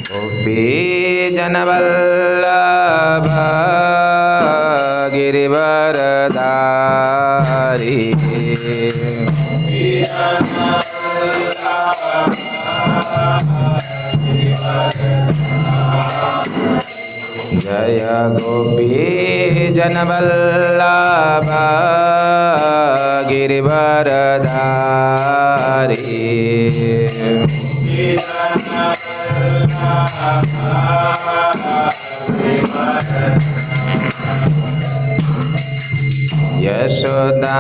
गोपी जनवल्लभ गिरिवरधारी जय गोपी जनवल्लभ गिरिवरधारी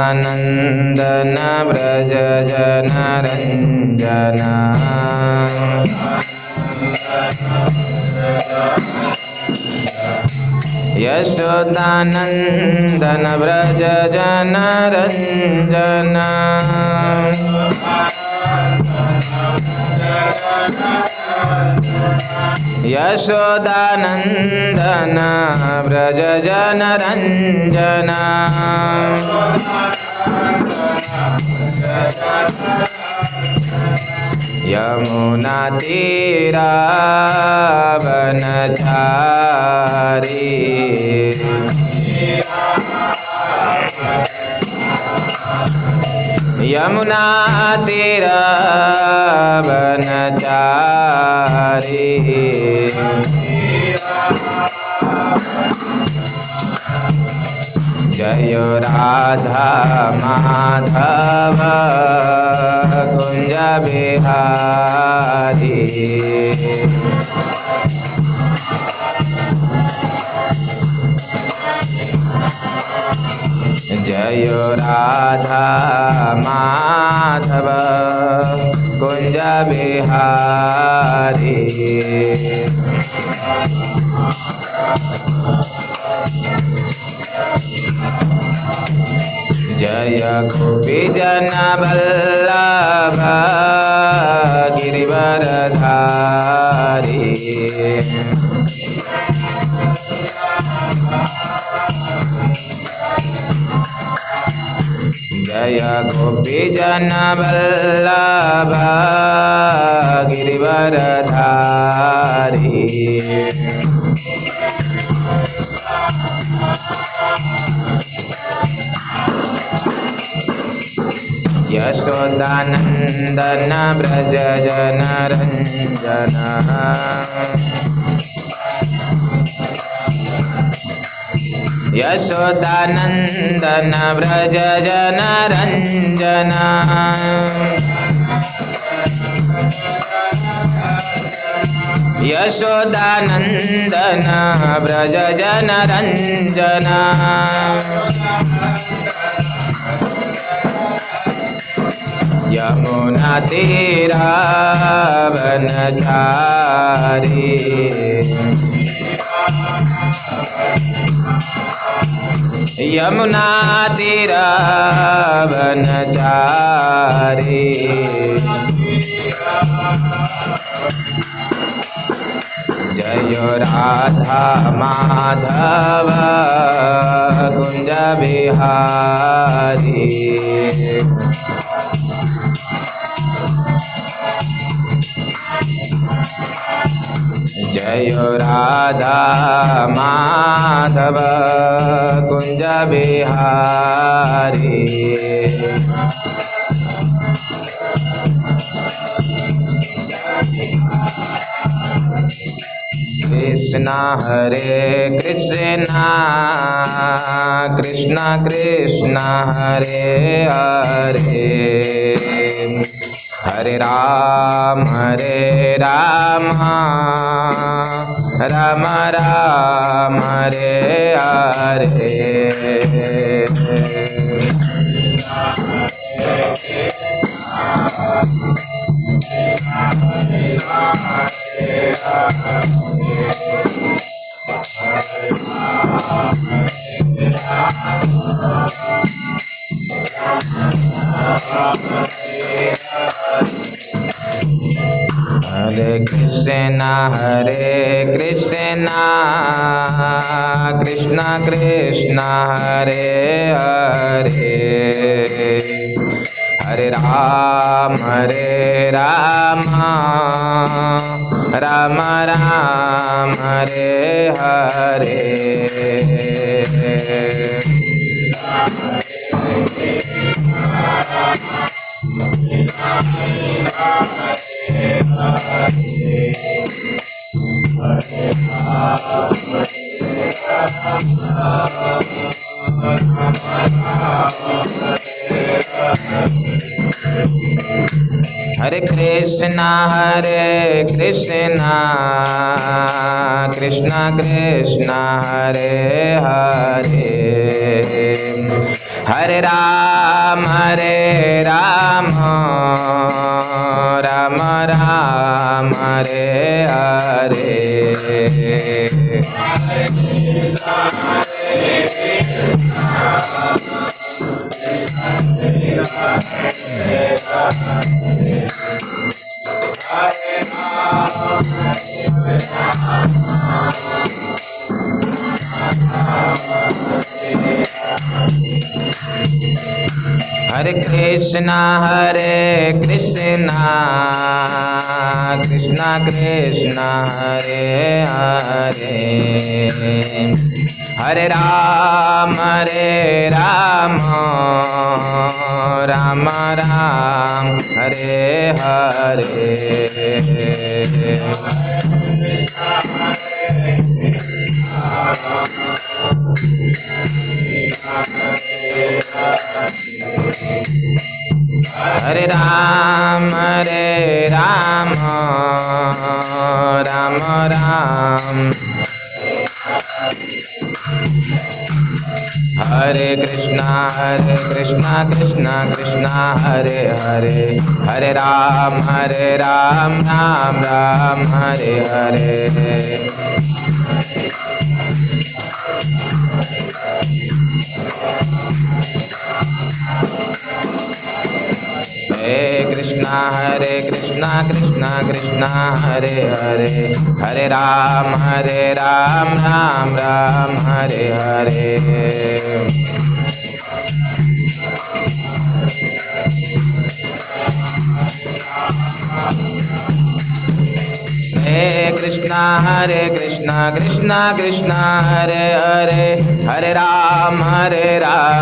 यशोदानंदन व्रज जनरंजन यशोदानंदन व्रज जनरंजन यशोदानंदन व्रज जनरंजन यमुना तीरा वनचारी यमुना तीरा वनचारी जय राधा माधव कुंज बिहारी जय राधा माधव कुंज बिहारी जय गोपी जनवल्लभ गिरिवरधारी जय गोपी जनवल्लभ गिरिवरधारी यशोदानंदन व्रज जनरंजन यशोदानंदन व्रज जनरंजन यशोदानंदन व्रज जनरंजन यमुना तीरा वनचारी यमुना तीरा वनचारी जय राधा माधव कुंज बिहारी जय राधा माधव कुंज बिहारी कृष्ण हरे कृष्ण कृष्ण कृष्ण हरे हरे हरे राम राम राम हरे हरे हरे कृष्णा कृष्णा कृष्णा हरे हरे, हरे राम राम राम हरे हरे। हरे कृष्णा कृष्णा कृष्णा हरे हरे, हरे राम राम राम हरे हरे। हरे कृष्णा कृष्णा कृष्णा हरे हरे, हरे राम राम राम हरे हरे। हरे राम राम राम, हरे कृष्णा कृष्णा कृष्णा हरे हरे, हरे राम राम राम हरे हरे। हरे कृष्णा कृष्णा कृष्णा हरे हरे, हरे राम राम राम हरे हरे। हरे कृष्णा कृष्णा कृष्णा हरे हरे, हरे राम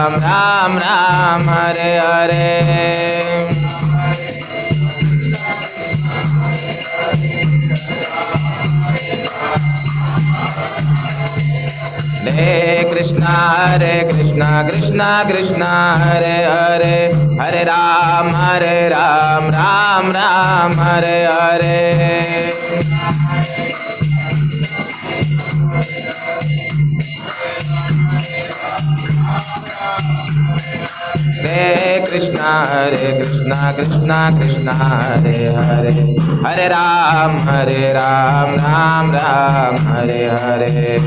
राम राम हरे हरे। हरे कृष्णा कृष्णा हरे हरे, हरे राम राम राम हरे हरे। हरे कृष्णा कृष्णा कृष्णा हरे हरे, हरे राम राम राम हरे हरे।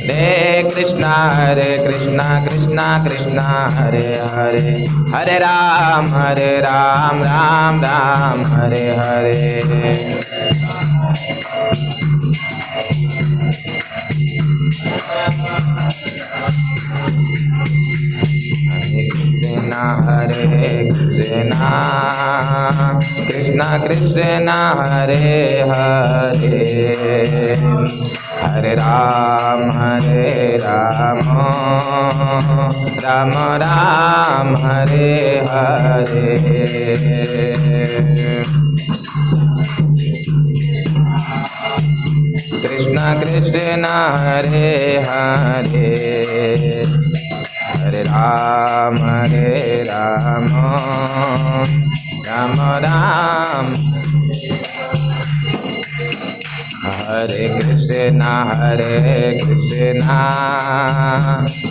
हरे कृष्णा कृष्णा कृष्णा हरे हरे, हरे राम राम राम हरे हरे। कृष्णा कृष्णा हरे हरे, हरे राम राम राम हरे हरे। कृष्णा कृष्णा हरे हरे, हरे Ram Ram Ram Hare Krishna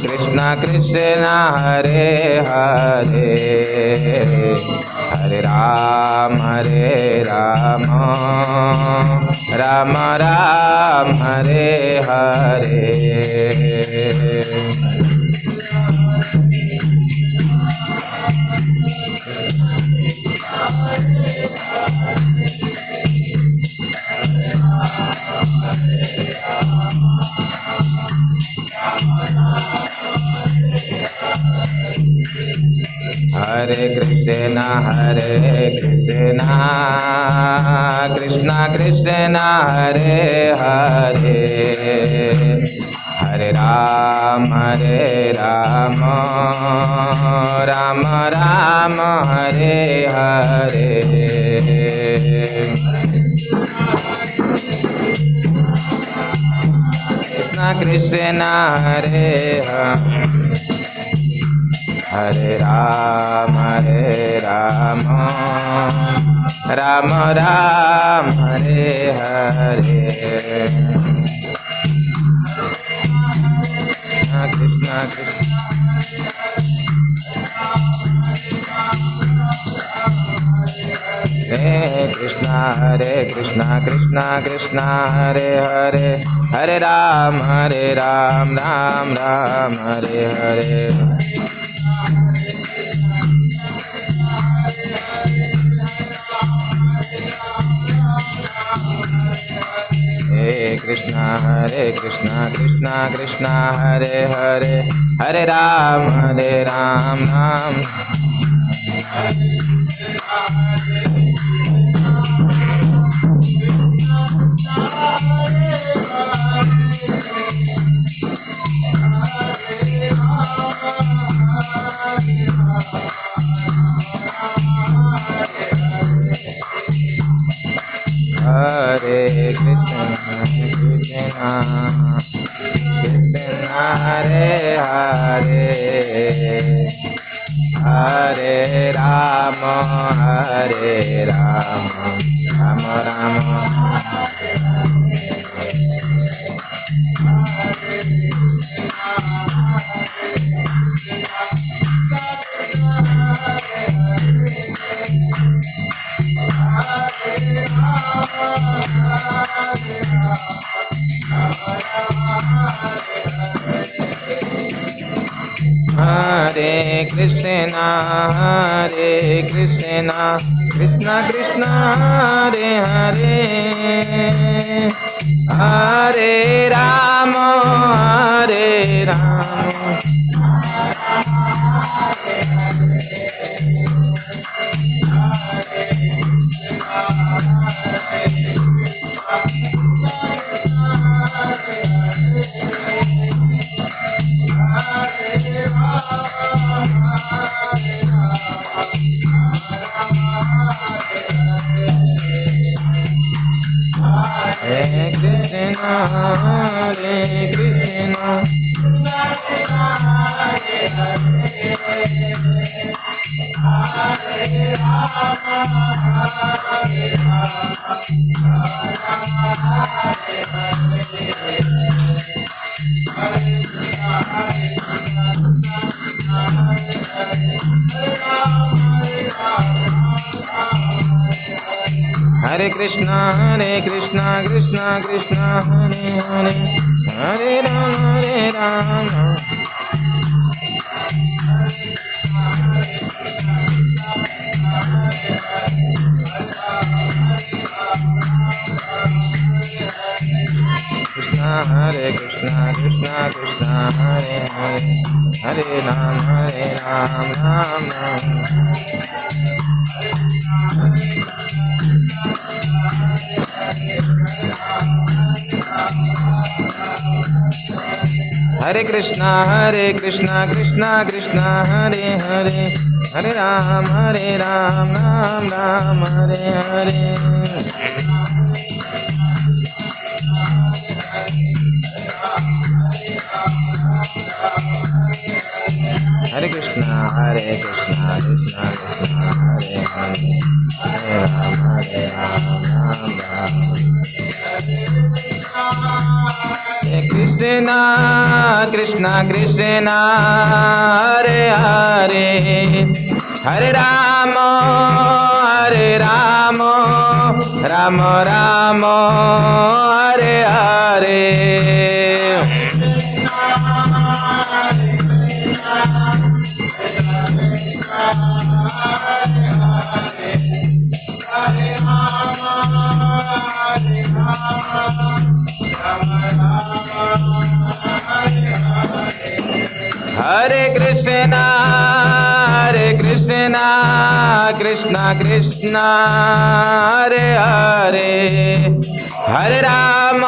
Krishna Krishna Hare Hare Hare Ram Ram Ram Hare Hare Hare Krishna Krishna Krishna Hare Hare Hare Ram Ram Ram Hare Hare Krishna Hare Hare Ram Ram Ram Hare Hare Krishna Hare Krishna Krishna Krishna Hare Hare Hare Ram Ram Ram Hare Hare Krishna Krishna Krishna Hare Hare Hare Ram Ram Hare Krishna Krishna Hare Hare Hare Ram Ram Ram Hare Krishna Krishna Krishna Hare Hare Hare Ram Hare Krishna Krishna Krishna Hare Hare Hare Ram Krishna Krishna Hare Hare Hare Ram Ram Hare Krishna Krishna Hare Hare Hare Ram Ram Hare Hare Hare Krishna Krishna Hare Hare Hare Ram Ram Krishna Krishna Krishna Hare Hare Hare Ram Ram Ram Hare Hare Hare Krishna Krishna Krishna Hare Hare Hare Ram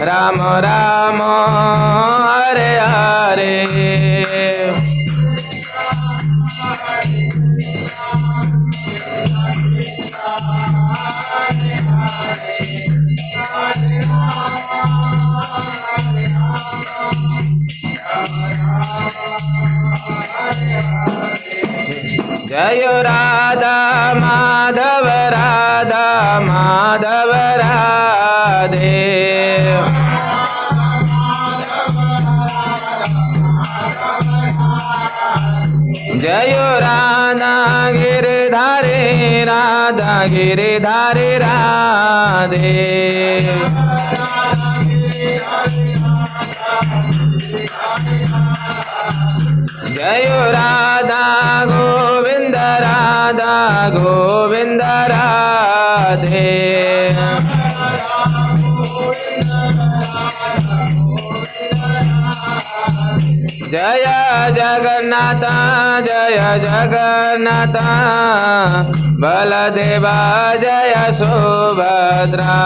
Ram Ram Hare Hare जय राधा माधव राधे जय राधा गिरधारी राधे जय राधा गोविंद राधे जय जगन्नाथ बलदेवा जय सुभद्रा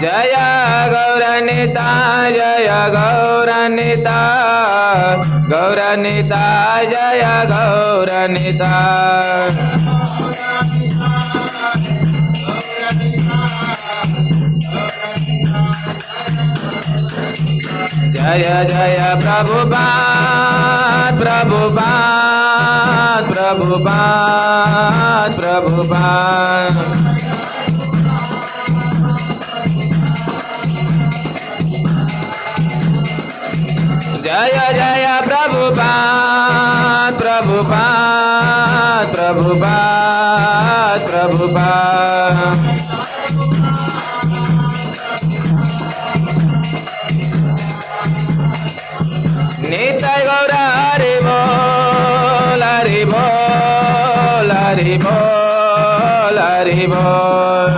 जय गौरनीता जय गौरनीता जय गौरनीता जय जय प्रभुपाद जय जय प्रभुपाद नित्य गौर हरि बोल हरि बोल हरि बोल हरि बोल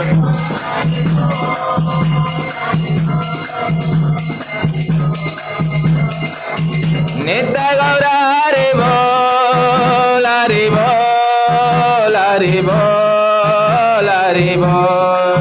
नित्य गौर हरि बोल हरि बोल हरि बोल हरि बोल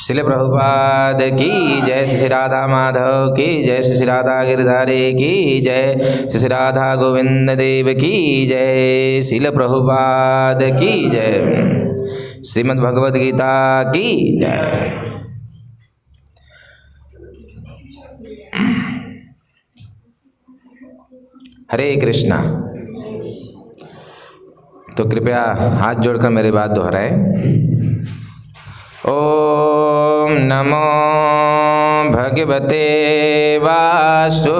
श्रील प्रभुपाद की जय। श्री राधा माधव की जय। श्री राधा गिरधारी की जय। श्री राधा गोविंद देव की जय। श्रील प्रभुपाद की जय। श्रीमद् भगवद गीता की जय। हरे कृष्णा। तो कृपया हाथ जोड़कर मेरी बात दोहराएं। ओम नमो भगवते वासुदेवाय।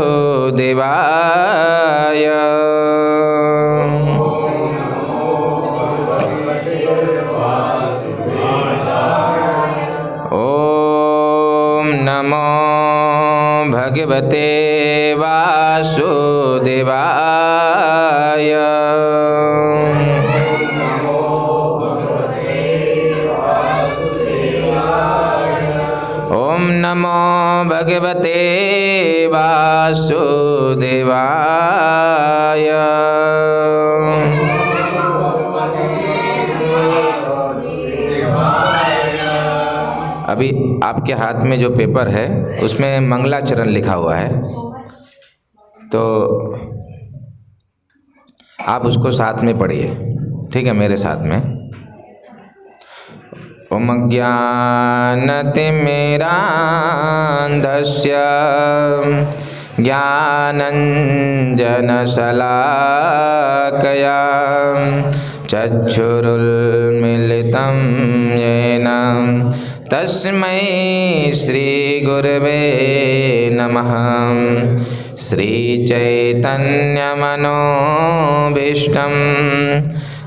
ओम नमो भगवते वासुदेवाय। ओम नमो भगवते वासुदेवाय। अभी आपके हाथ में जो पेपर है उसमें मंगलाचरण लिखा हुआ है, तो आप उसको साथ में पढ़िए, ठीक है, मेरे साथ में। उमज्ञानतिमिरान्धस्य ज्ञानञ्जनशलाकया चक्षुरुन्मीलितं येन तस्मै श्रीगुरवे नमः। श्रीचैतन्यमनोभीष्टं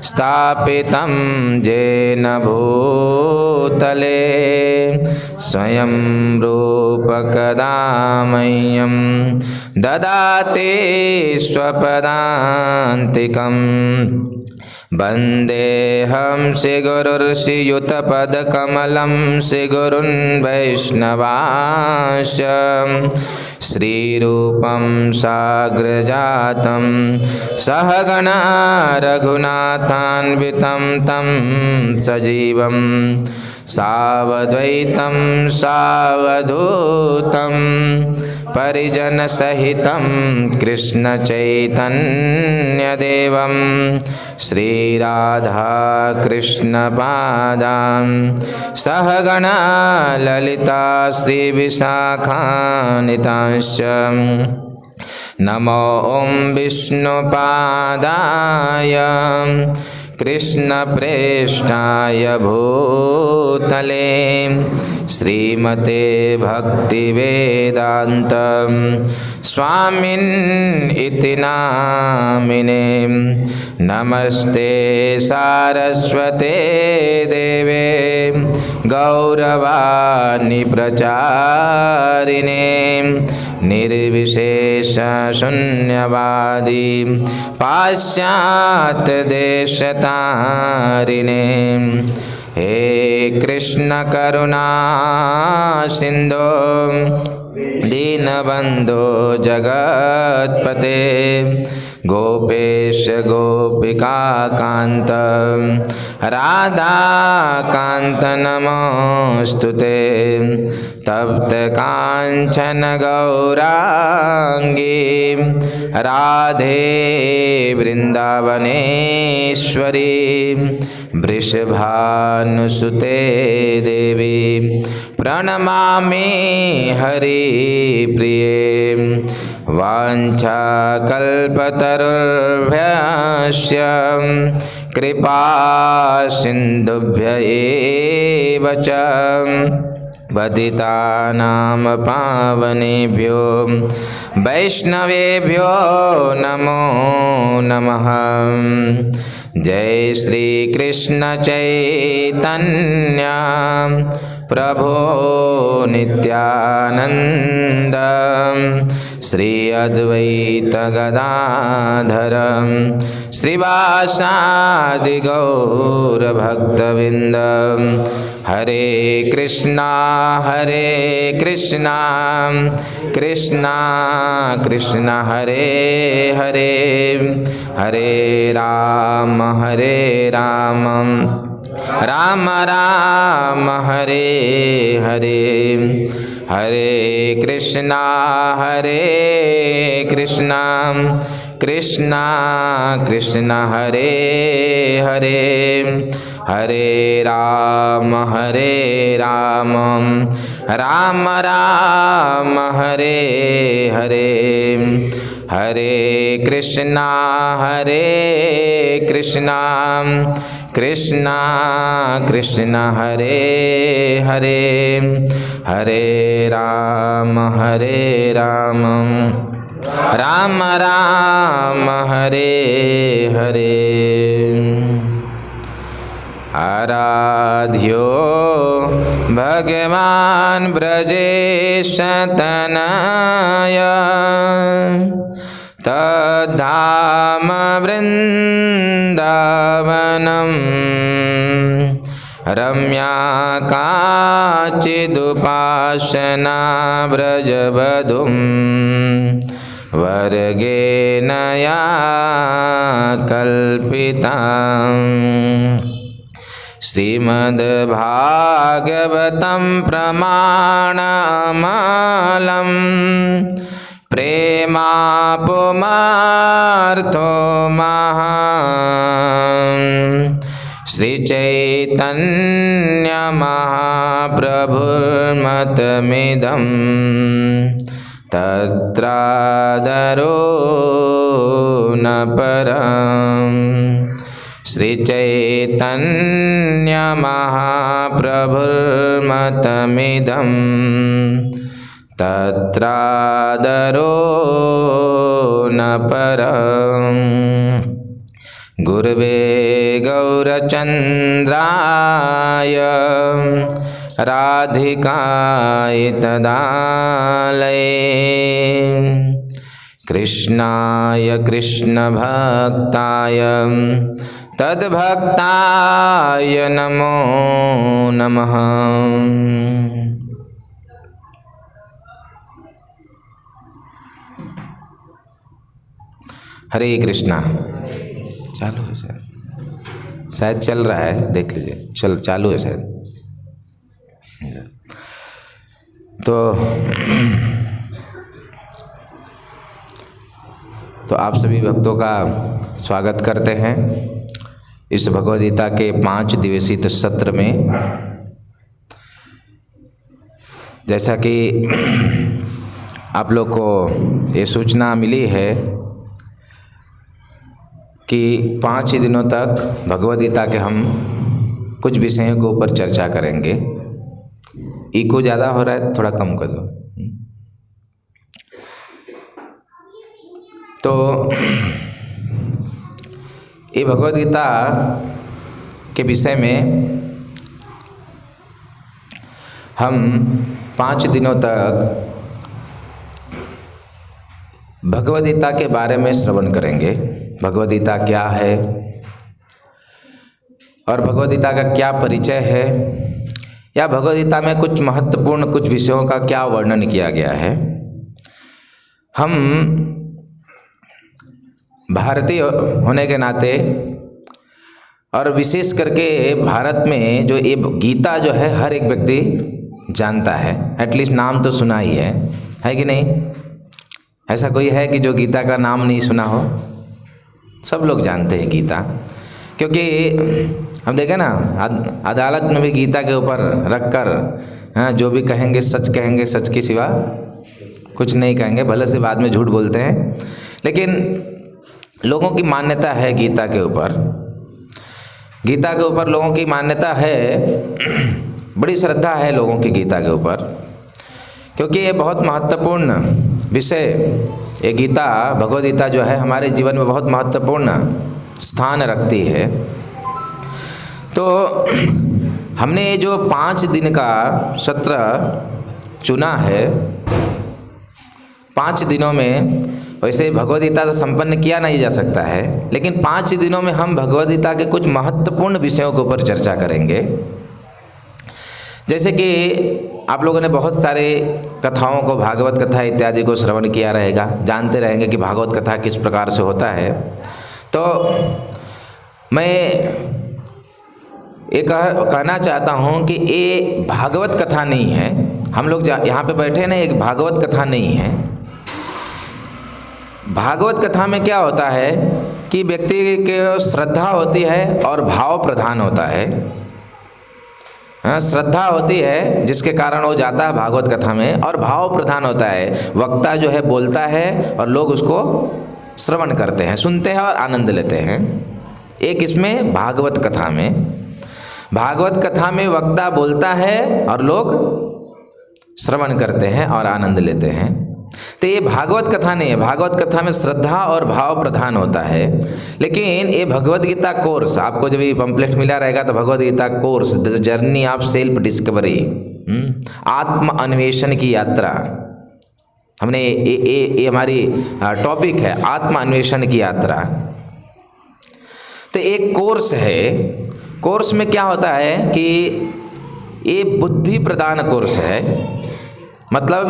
स्थापितं येन भूतले स्वयं रूपकदा मह्यं ददाति स्वपदान्तिकम्। वन्देऽहं श्रीगुरुर्श्रीयुतपदकमलं श्रीगुरुन् वैष्णवांश्च श्रीरूपं साग्रजातं सहगणा रघुनाथान्वितं तं सजीवं सावद्वैतं सावधूतं परिजनसहितं कृष्णचैतन्यदेवं श्रीराधाकृष्णपादां सहगणा ललिता श्रीविशाखान्वितांश्च नमो ॐ विष्णुपादाय कृष्णप्रेष्ठाय भूतले श्रीमते भक्तिवेदान्त स्वामिन् इति नामिने। नमस्ते सारस्वते देवे गौरवाणी प्रचारिणे निर्विशेष शून्यवादी पाश्चात्यदेशतारिणे। हे कृष्ण करुणा सिन्धो दीनबन्धो जगत्पते गोपेश गोपिकान्त राधाकान्त नमोऽस्तुते। तप्त काञ्चन गौराङ्गी राधे वृन्दावनेश्वरी वृषभानुसुते देवी प्रणमामि हरिप्रिये। वाञ्छाकल्पतरुभ्यश्च कृपा सिन्धुभ्य एव च पतितानां पावनेभ्यो वैष्णवेभ्यो नमो नमः। जय श्री कृष्ण चैतन्य प्रभो नित्यानंद श्री अद्वैत गदाधर श्रीवासादि गौर भक्तविंद। हरे कृष्णा कृष्णा कृष्णा हरे हरे हरे राम राम राम हरे हरे हरे कृष्णा कृष्णा कृष्णा हरे हरे हरे राम राम राम हरे हरे हरे कृष्णा कृष्णा कृष्णा हरे हरे हरे राम राम राम हरे हरे। आराध्यो भगवान् ब्रजेश तनय तद्धाम वृन्दावनं रम्या काचिदुपासना व्रजवधूं वर्गेण या कल्पिता। श्रीमद्भागवतं प्रमाणमलं प्रेमापुमार्थो महान् श्रीचैतन्यमहाप्रभु प्रभुर्मतमिदं तत्रादरो न परम्। श्रीचैतन्यमहाप्रभुर्मतमिदं तत्रादरो न परम्। गुरवे गौरचन्द्राय राधिकाय तदालये कृष्णाय कृष्णभक्ताय तद्भक्ताय नमो नमः। हरे कृष्णा। चालू है शायद चल रहा है, देख लीजिए। चालू है शायद। तो आप सभी भक्तों का स्वागत करते हैं इस भगवद गीता के 5 दिवसीय सत्र में। जैसा कि आप लोग को ये सूचना मिली है कि 5 दिनों तक भगवद गीता के हम कुछ विषयों के ऊपर चर्चा करेंगे। इको ज़्यादा हो रहा है, थोड़ा कम कर दो। तो ये भगवद गीता के विषय में हम 5 दिनों तक भगवद गीता के बारे में श्रवण करेंगे। भगवद गीता क्या है और भगवद गीता का क्या परिचय है, या भगवद गीता में कुछ महत्वपूर्ण कुछ विषयों का क्या वर्णन किया गया है। हम भारतीय होने के नाते और विशेष करके भारत में जो ये गीता जो है हर एक व्यक्ति जानता है, एटलीस्ट नाम तो सुना ही है कि नहीं? ऐसा कोई है कि जो गीता का नाम नहीं सुना हो? सब लोग जानते हैं गीता, क्योंकि हम देखें ना अदालत में भी गीता के ऊपर रखकर जो भी कहेंगे सच के सिवा कुछ नहीं कहेंगे। भले से बाद में झूठ बोलते हैं, लेकिन लोगों की मान्यता है गीता के ऊपर लोगों की मान्यता है, बड़ी श्रद्धा है लोगों की गीता के ऊपर, क्योंकि ये बहुत महत्वपूर्ण विषय, ये गीता भगवद गीता जो है हमारे जीवन में बहुत महत्वपूर्ण स्थान रखती है। तो हमने ये जो 5 दिन का सत्र चुना है, 5 दिनों में वैसे भगवद गीता तो संपन्न किया नहीं जा सकता है, लेकिन 5 दिनों में हम भगवद गीता के कुछ महत्वपूर्ण विषयों के ऊपर चर्चा करेंगे। जैसे कि आप लोगों ने बहुत सारे कथाओं को, भागवत कथा इत्यादि को श्रवण किया रहेगा, जानते रहेंगे कि भागवत कथा किस प्रकार से होता है। तो मैं ये कहना चाहता हूँ कि ये भागवत कथा नहीं है। हम लोग यहाँ पे बैठे ना, एक भागवत कथा नहीं है। भागवत कथा में क्या होता है कि व्यक्ति की श्रद्धा होती है और भाव प्रधान होता है। श्रद्धा होती है जिसके कारण वो जाता है भागवत कथा में, और भाव प्रधान होता है। वक्ता जो है बोलता है और लोग उसको श्रवण करते हैं, सुनते हैं और आनंद लेते हैं। एक इसमें भागवत कथा में वक्ता बोलता है और लोग श्रवण करते हैं और आनंद लेते हैं। तो ये भागवत कथा नहीं है। भागवत कथा में श्रद्धा और भाव प्रधान होता है। लेकिन ये भगवद गीता कोर्स, आपको जब ये पंपलेट मिला रहेगा तो Bhagavad Gita course the journey of self discovery, आत्म अन्वेषण की यात्रा, हमने ये हमारी टॉपिक है, आत्म अन्वेषण की यात्रा। तो एक कोर्स है। कोर्स में क्या होता है कि ये बुद्धि प्रदान कोर्स है। मतलब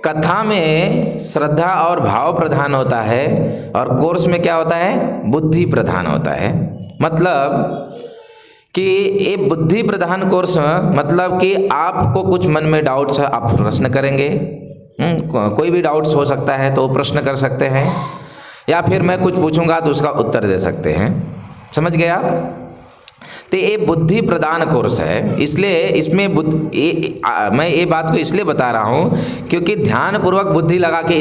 कथा में श्रद्धा और भाव प्रधान होता है और कोर्स में क्या होता है, बुद्धि प्रधान होता है। मतलब कि ये बुद्धि प्रधान कोर्स मतलब कि आपको कुछ मन में डाउट्स है, आप प्रश्न करेंगे। कोई भी डाउट्स हो सकता है तो प्रश्न कर सकते हैं, या फिर मैं कुछ पूछूंगा तो उसका उत्तर दे सकते हैं। समझ गया? तो ये बुद्धि प्रदान कोर्स है, इसलिए इसमें मैं ये बात को इसलिए बता रहा हूँ क्योंकि ध्यान पूर्वक बुद्धि लगा के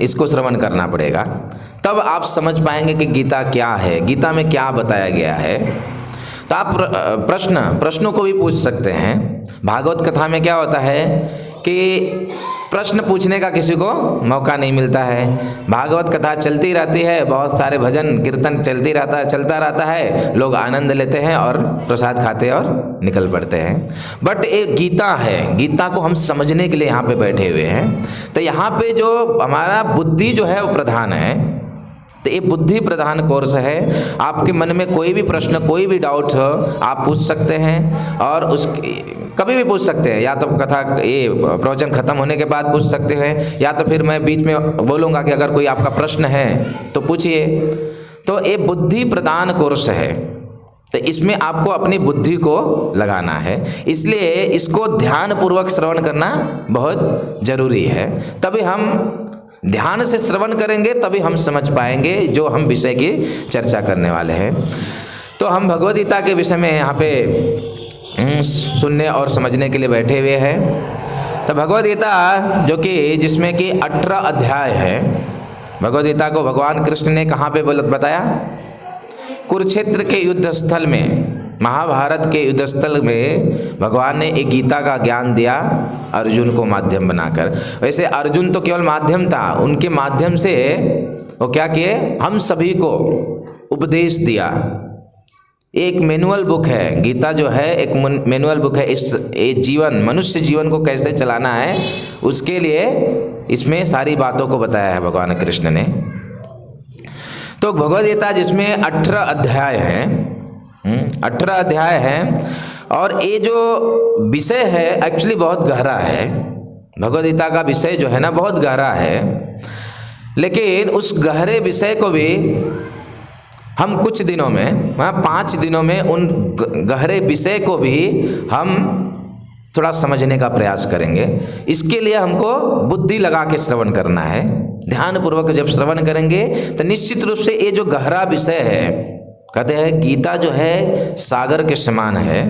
इसको श्रवण करना पड़ेगा, तब आप समझ पाएंगे कि गीता क्या है, गीता में क्या बताया गया है। तो आप प्रश्नों को भी पूछ सकते हैं। भागवत कथा में क्या होता है कि प्रश्न पूछने का किसी को मौका नहीं मिलता है। भागवत कथा चलती रहती है, बहुत सारे भजन कीर्तन चलता रहता है, लोग आनंद लेते हैं और प्रसाद खाते और निकल पड़ते हैं। बट एक गीता है, गीता को हम समझने के लिए यहाँ पे बैठे हुए हैं। तो यहाँ पे जो हमारा बुद्धि जो है वो प्रधान है, तो ये बुद्धि प्रधान कोर्स है। आपके मन में कोई भी प्रश्न, कोई भी डाउट हो, आप पूछ सकते हैं और कभी भी पूछ सकते हैं। या तो कथा ये प्रवचन खत्म होने के बाद पूछ सकते हैं, या तो फिर मैं बीच में बोलूँगा कि अगर कोई आपका प्रश्न है तो पूछिए। तो ये बुद्धि प्रदान कोर्स है, तो इसमें आपको अपनी बुद्धि को लगाना है, इसलिए इसको ध्यान पूर्वक श्रवण करना बहुत जरूरी है। तभी हम ध्यान से श्रवण करेंगे, तभी हम समझ पाएंगे जो हम विषय की चर्चा करने वाले हैं। तो हम भगवद गीता के विषय में यहाँ पे सुनने और समझने के लिए बैठे हुए हैं। तो भगवद गीता जो कि जिसमें कि 18 अध्याय है, भगवद गीता को भगवान कृष्ण ने कहाँ पे बताया? कुरुक्षेत्र के युद्ध स्थल में, महाभारत के युद्ध स्थल में भगवान ने एक गीता का ज्ञान दिया अर्जुन को माध्यम बनाकर। वैसे अर्जुन तो केवल माध्यम था, उनके माध्यम से वो क्या किए, हम सभी को उपदेश दिया। एक मैनुअल बुक है गीता, जो है एक मैनुअल बुक है। इस जीवन, मनुष्य जीवन को कैसे चलाना है उसके लिए इसमें सारी बातों को बताया है भगवान कृष्ण ने। तो भगवद गीता जिसमें 18 अध्याय हैं, 18 अध्याय हैं, और ये जो विषय है एक्चुअली बहुत गहरा है। भगवद गीता का विषय जो है ना बहुत गहरा है, लेकिन उस गहरे विषय को भी हम कुछ दिनों में, 5 दिनों में उन गहरे विषय को भी हम थोड़ा समझने का प्रयास करेंगे। इसके लिए हमको बुद्धि लगा के श्रवण करना है। ध्यान पूर्वक जब श्रवण करेंगे तो निश्चित रूप से ये जो गहरा विषय है, कहते हैं गीता जो है सागर के समान है,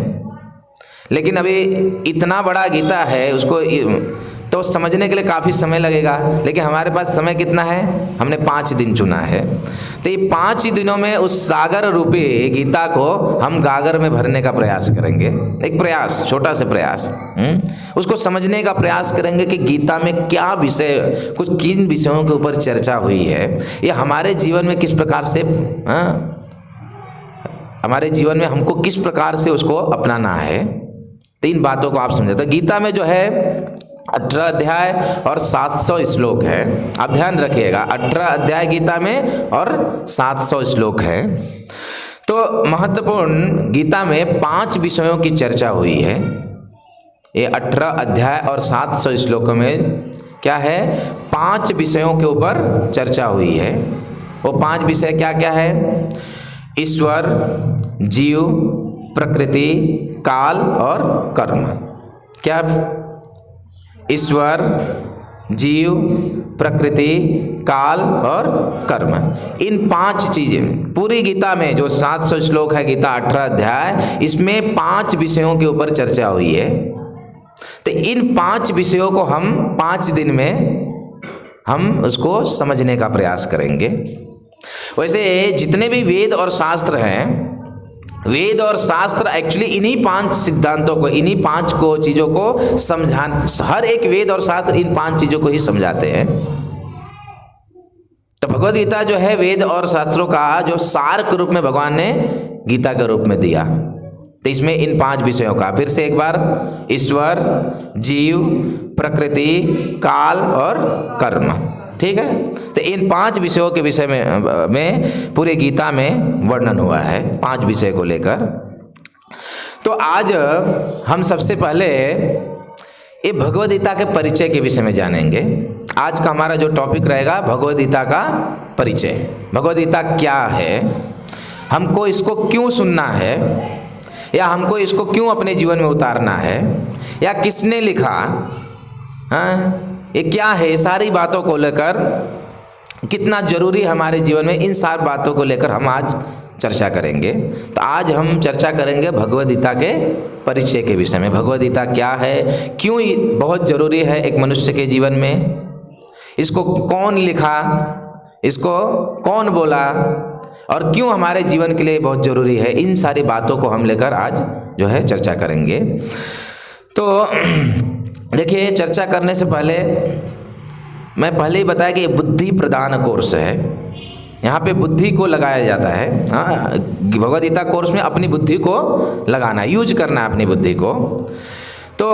लेकिन अभी इतना बड़ा गीता है, उसको तो समझने के लिए काफ़ी समय लगेगा। लेकिन हमारे पास समय कितना है, हमने 5 दिन चुना है। तो ये 5 दिनों में उस सागर रूपी गीता को हम गागर में भरने का प्रयास करेंगे। एक प्रयास, छोटा सा प्रयास, उसको समझने का प्रयास करेंगे कि गीता में क्या विषय, कुछ किन विषयों के ऊपर चर्चा हुई है, ये हमारे जीवन में किस प्रकार से, हमारे जीवन में हमको किस प्रकार से उसको अपनाना है। 3 बातों को आप समझे। तो गीता में जो है 18 अध्याय और 700 श्लोक है। आप ध्यान रखिएगा, 18 अध्याय गीता में और 700 श्लोक है। तो महत्वपूर्ण गीता में 5 विषयों की चर्चा हुई है। ये 18 अध्याय और 700 श्लोकों में क्या है, 5 विषयों के ऊपर चर्चा हुई है। वो 5 विषय क्या क्या है? ईश्वर, जीव, प्रकृति, काल और कर्म। क्या? ईश्वर, जीव, प्रकृति, काल और कर्म। इन 5 चीजें पूरी गीता में, जो 700 श्लोक है गीता 18 अध्याय, इसमें 5 विषयों के ऊपर चर्चा हुई है। तो इन 5 विषयों को हम 5 दिन में हम उसको समझने का प्रयास करेंगे। वैसे जितने भी वेद और शास्त्र हैं, वेद और शास्त्र एक्चुअली इन्हीं 5 सिद्धांतों को, इन्हीं 5 को चीज़ों को हर एक वेद और शास्त्र इन 5 चीज़ों को ही समझाते हैं। तो भगवद गीता जो है वेद और शास्त्रों का जो सार के रूप में भगवान ने गीता के रूप में दिया। तो इसमें इन 5 विषयों का, फिर से एक बार, ईश्वर, जीव, प्रकृति, काल और कर्म, ठीक है। तो इन 5 विषयों के विषय में पूरे गीता में वर्णन हुआ है, 5 विषय को लेकर। तो आज हम सबसे पहले ये भगवद गीता के परिचय के विषय में जानेंगे। आज का हमारा जो टॉपिक रहेगा भगवद गीता का परिचय। भगवद गीता क्या है, हमको इसको क्यों सुनना है, या हमको इसको क्यों अपने जीवन में उतारना है, या किसने लिखा, ये क्या है, सारी बातों को लेकर कितना जरूरी है हमारे जीवन में, इन सारी बातों को लेकर हम आज चर्चा करेंगे। तो आज हम चर्चा करेंगे भगवद गीता के परिचय के विषय में। भगवद गीता क्या है, क्यों बहुत जरूरी है एक मनुष्य के जीवन में, इसको कौन लिखा, इसको कौन बोला और क्यों हमारे जीवन के लिए बहुत जरूरी है, इन सारी बातों को हम लेकर आज जो है चर्चा करेंगे। तो देखिए, चर्चा करने से पहले मैं पहले ही बताया कि ये बुद्धि प्रदान कोर्स है, यहाँ पे बुद्धि को लगाया जाता है। हाँ, भगवद गीता कोर्स में अपनी बुद्धि को लगाना है, यूज करना है अपनी बुद्धि को। तो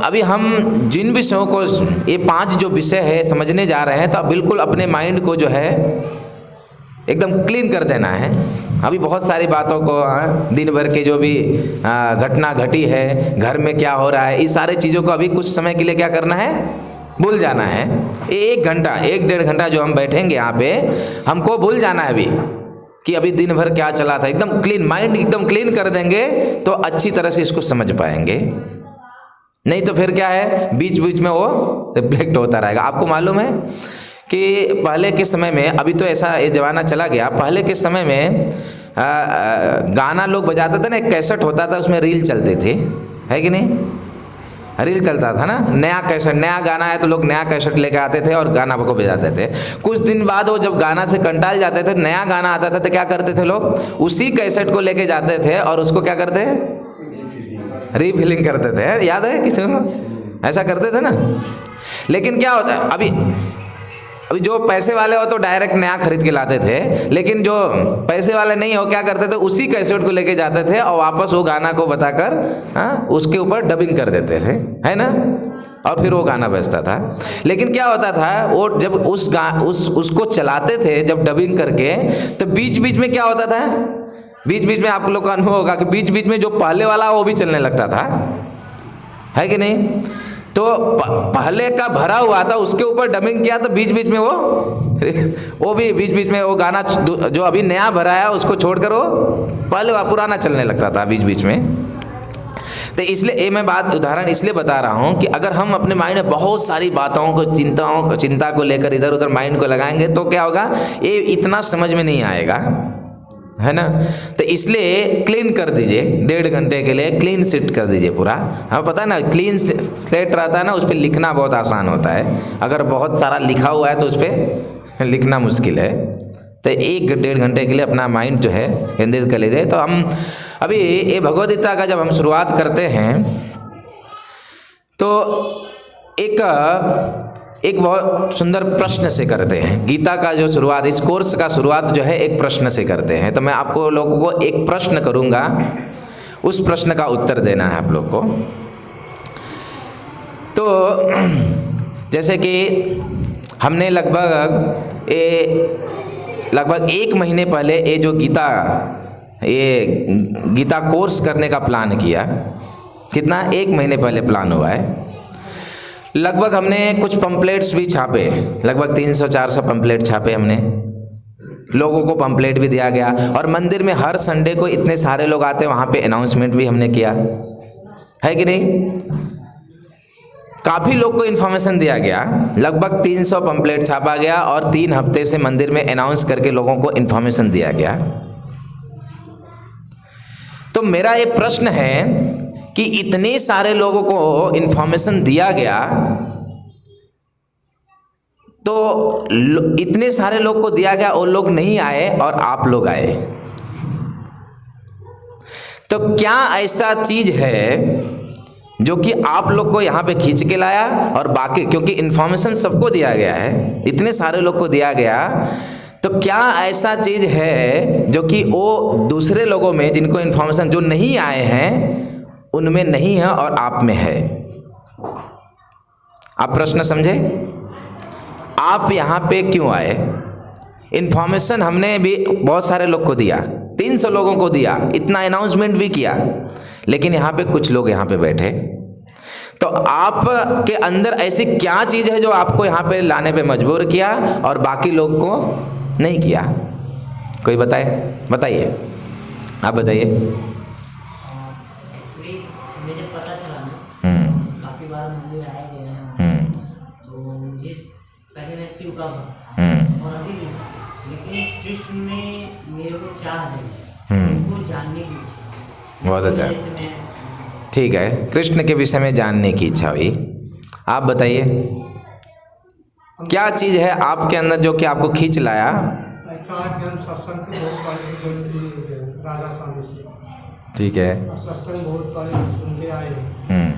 अभी हम जिन विषयों को, ये 5 जो विषय है समझने जा रहे हैं, तो अब बिल्कुल अपने माइंड को जो है एकदम क्लीन कर देना है। अभी बहुत सारी बातों को, दिन भर के जो भी घटना घटी है, घर में क्या हो रहा है, इस सारे चीज़ों को अभी कुछ समय के लिए क्या करना है, भूल जाना है। 1 घंटा 1-1.5 घंटा जो हम बैठेंगे यहाँ पे, हमको भूल जाना है अभी कि अभी दिन भर क्या चला था। एकदम क्लीन माइंड, एकदम क्लीन कर देंगे तो अच्छी तरह से इसको समझ पाएंगे। नहीं तो फिर क्या है, बीच बीच में वो रिफ्लेक्ट होता रहेगा। आपको मालूम है कि पहले के समय में, अभी तो ऐसा ये ज़माना चला गया, पहले के समय में गाना लोग बजाते थे ना, एक कैसेट होता था, उसमें रील चलते थे, है कि नहीं, रील चलता था ना। नया कैसेट, नया गाना है तो लोग नया कैसेट लेके आते थे और गाना को बजाते थे। कुछ दिन बाद वो जब गाना से कंटाल जाते थे, नया गाना आता था, तो क्या करते थे लोग, उसी कैसेट को लेके जाते थे और उसको क्या करते, रीफिलिंग करते थे। याद है किसी को, ऐसा करते थे ना। लेकिन क्या होता है, अभी जो पैसे वाले हो तो डायरेक्ट नया खरीद के लाते थे, लेकिन जो पैसे वाले नहीं हो क्या करते थे, उसी कैसेट को लेके जाते थे और वापस वो गाना को बताकर उसके ऊपर डबिंग कर देते थे, है ना, और फिर वो गाना बजता था। लेकिन क्या होता था, वो जब उसको चलाते थे जब डबिंग करके, तो बीच बीच में क्या होता था, बीच बीच में आप लोग का अनुभव होगा कि बीच बीच में जो पहले वाला वो भी चलने लगता था, है कि नहीं। तो पहले का भरा हुआ था, उसके ऊपर डबिंग किया तो बीच बीच में वो भी बीच बीच में वो गाना जो अभी नया भरा है उसको छोड़कर वो पहले पुराना चलने लगता था बीच बीच में। तो इसलिए ये मैं बात उदाहरण इसलिए बता रहा हूँ कि अगर हम अपने माइंड में बहुत सारी बातों को, चिंता को लेकर इधर उधर माइंड को लगाएंगे तो क्या होगा, ये इतना समझ में नहीं आएगा, है ना। तो इसलिए क्लीन कर दीजिए, 1.5 घंटे के लिए क्लीन सीट कर दीजिए पूरा। हमें पता है ना, क्लीन स्लेट रहता है ना, उस पर लिखना बहुत आसान होता है। अगर बहुत सारा लिखा हुआ है तो उस पर लिखना मुश्किल है। तो 1-1.5 घंटे के लिए अपना माइंड जो है केंद्रित कर लीजिए। तो हम अभी ये भगवद गीता का जब हम शुरुआत करते हैं तो एक बहुत सुंदर प्रश्न से करते हैं। गीता का जो शुरुआत, इस कोर्स का शुरुआत जो है एक प्रश्न से करते हैं। तो मैं आपको लोगों को एक प्रश्न करूंगा, उस प्रश्न का उत्तर देना है आप लोग को। तो जैसे कि हमने लगभग 1 महीने पहले ये जो गीता कोर्स करने का प्लान किया। कितना, 1 महीने पहले प्लान हुआ है। लगभग हमने कुछ पंपलेट्स भी छापे, लगभग 300-400 पंपलेट छापे हमने, लोगों को पंपलेट भी दिया गया। और मंदिर में हर संडे को इतने सारे लोग आते हैं, वहाँ पे अनाउंसमेंट भी हमने किया, है कि नहीं। काफ़ी लोग को इन्फॉर्मेशन दिया गया, लगभग 300 पंपलेट छापा गया और 3 हफ्ते से मंदिर में अनाउंस करके लोगों को इन्फॉर्मेशन दिया गया। तो मेरा ये प्रश्न है कि इतने सारे लोगों को इन्फॉर्मेशन दिया गया, तो इतने सारे लोग को दिया गया और लोग नहीं आए और आप लोग आए, तो क्या ऐसा चीज है जो कि आप लोग को यहाँ पे खींच के लाया और बाकी, क्योंकि इन्फॉर्मेशन सबको दिया गया है, इतने सारे लोग को दिया गया, तो क्या ऐसा चीज है जो कि वो दूसरे लोगों में जिनको इन्फॉर्मेशन जो नहीं आए हैं उनमें नहीं है और आप में है। आप प्रश्न समझे, आप यहाँ पे क्यों आए। इन्फॉर्मेशन हमने भी बहुत सारे लोग को दिया, 300 लोगों को दिया, इतना अनाउंसमेंट भी किया, लेकिन यहाँ पे कुछ लोग यहाँ पे बैठे। तो आप के अंदर ऐसी क्या चीज़ है जो आपको यहाँ पे लाने पे मजबूर किया और बाकी लोग को नहीं किया। कोई बताइए, आप बताइए। मुझे पता चला ना, काफी बार मंदिर आए गए हैं, तो ये पहले मैं शिव का भक्त था और अभी भी, लेकिन कृष्ण में मेरे को चाह है, हम्म। उनको जानने की इच्छा। बहुत अच्छा। जैसे मैं ठीक है, कृष्ण के विषय में जानने की इच्छा हुई। आप बताइए, क्या चीज़ है आपके अंदर जो कि आपको खींच लाया? ऐसा है कि हम सत्संग के बहुत पहले सुनते राधा स्वामी से, ठीक है। और सत्संग बहुत पहले सुनते आए हैं। हम्म।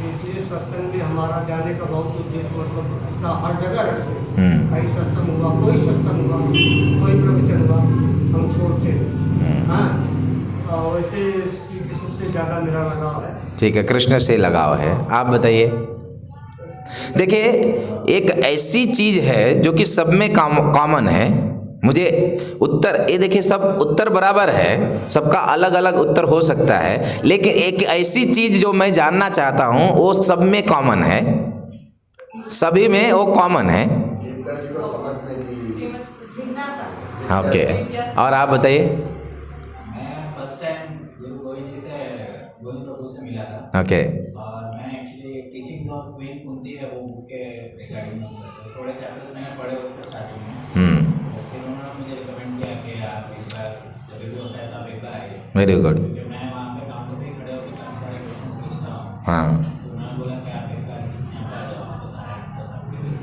इसलिए सत्संग में हमारा जाने का बहुत उद्देश्य, मतलब ऐसा हर जगह रहते हैं। हम्म। कहीं सत्संग हुआ, कोई सत्संग हुआ, कोई प्रवचन हुआ, हम छोड़ते हैं। हाँ, और वैसे श्री कृष्ण से ज़्यादा मेरा लगाव है। ठीक है, कृष्ण से लगाव है। आप बताइए। देखिए, एक ऐसी चीज़ है जो कि सब में कॉमन है। मुझे उत्तर, ये देखिए, सब उत्तर बराबर है, सबका अलग अलग उत्तर हो सकता है, लेकिन एक ऐसी चीज़ जो मैं जानना चाहता हूँ वो सब में कॉमन है, सभी में वो कॉमन है। ओके, और आप बताइए। मैं फर्स्ट टाइम गुरु गोविंद जी से, गोविंद प्रभु से मिला था। ओके। और मैं actually teachings of queen Kunti है वो बुक के रिगार्डिंग में थोड़े चैप्टर्स मैंने पढ़े उसके स्टार्टिंग में। तो फिर उन्होंने मुझे रिकमेंड किया कि आप एक बार जब भी होता है तो आप एक बार आइए। Very good. क्योंकि मैं वहाँ पे काउंटर पे खड़े होकर काफ़ी सारे क्वेश्चंस पूछता हूँ। हाँ। तो उन्होंने बोला कि आप एक बार यहाँ पर आ जाओ, आपको सारे आंसर्स आपके लिए।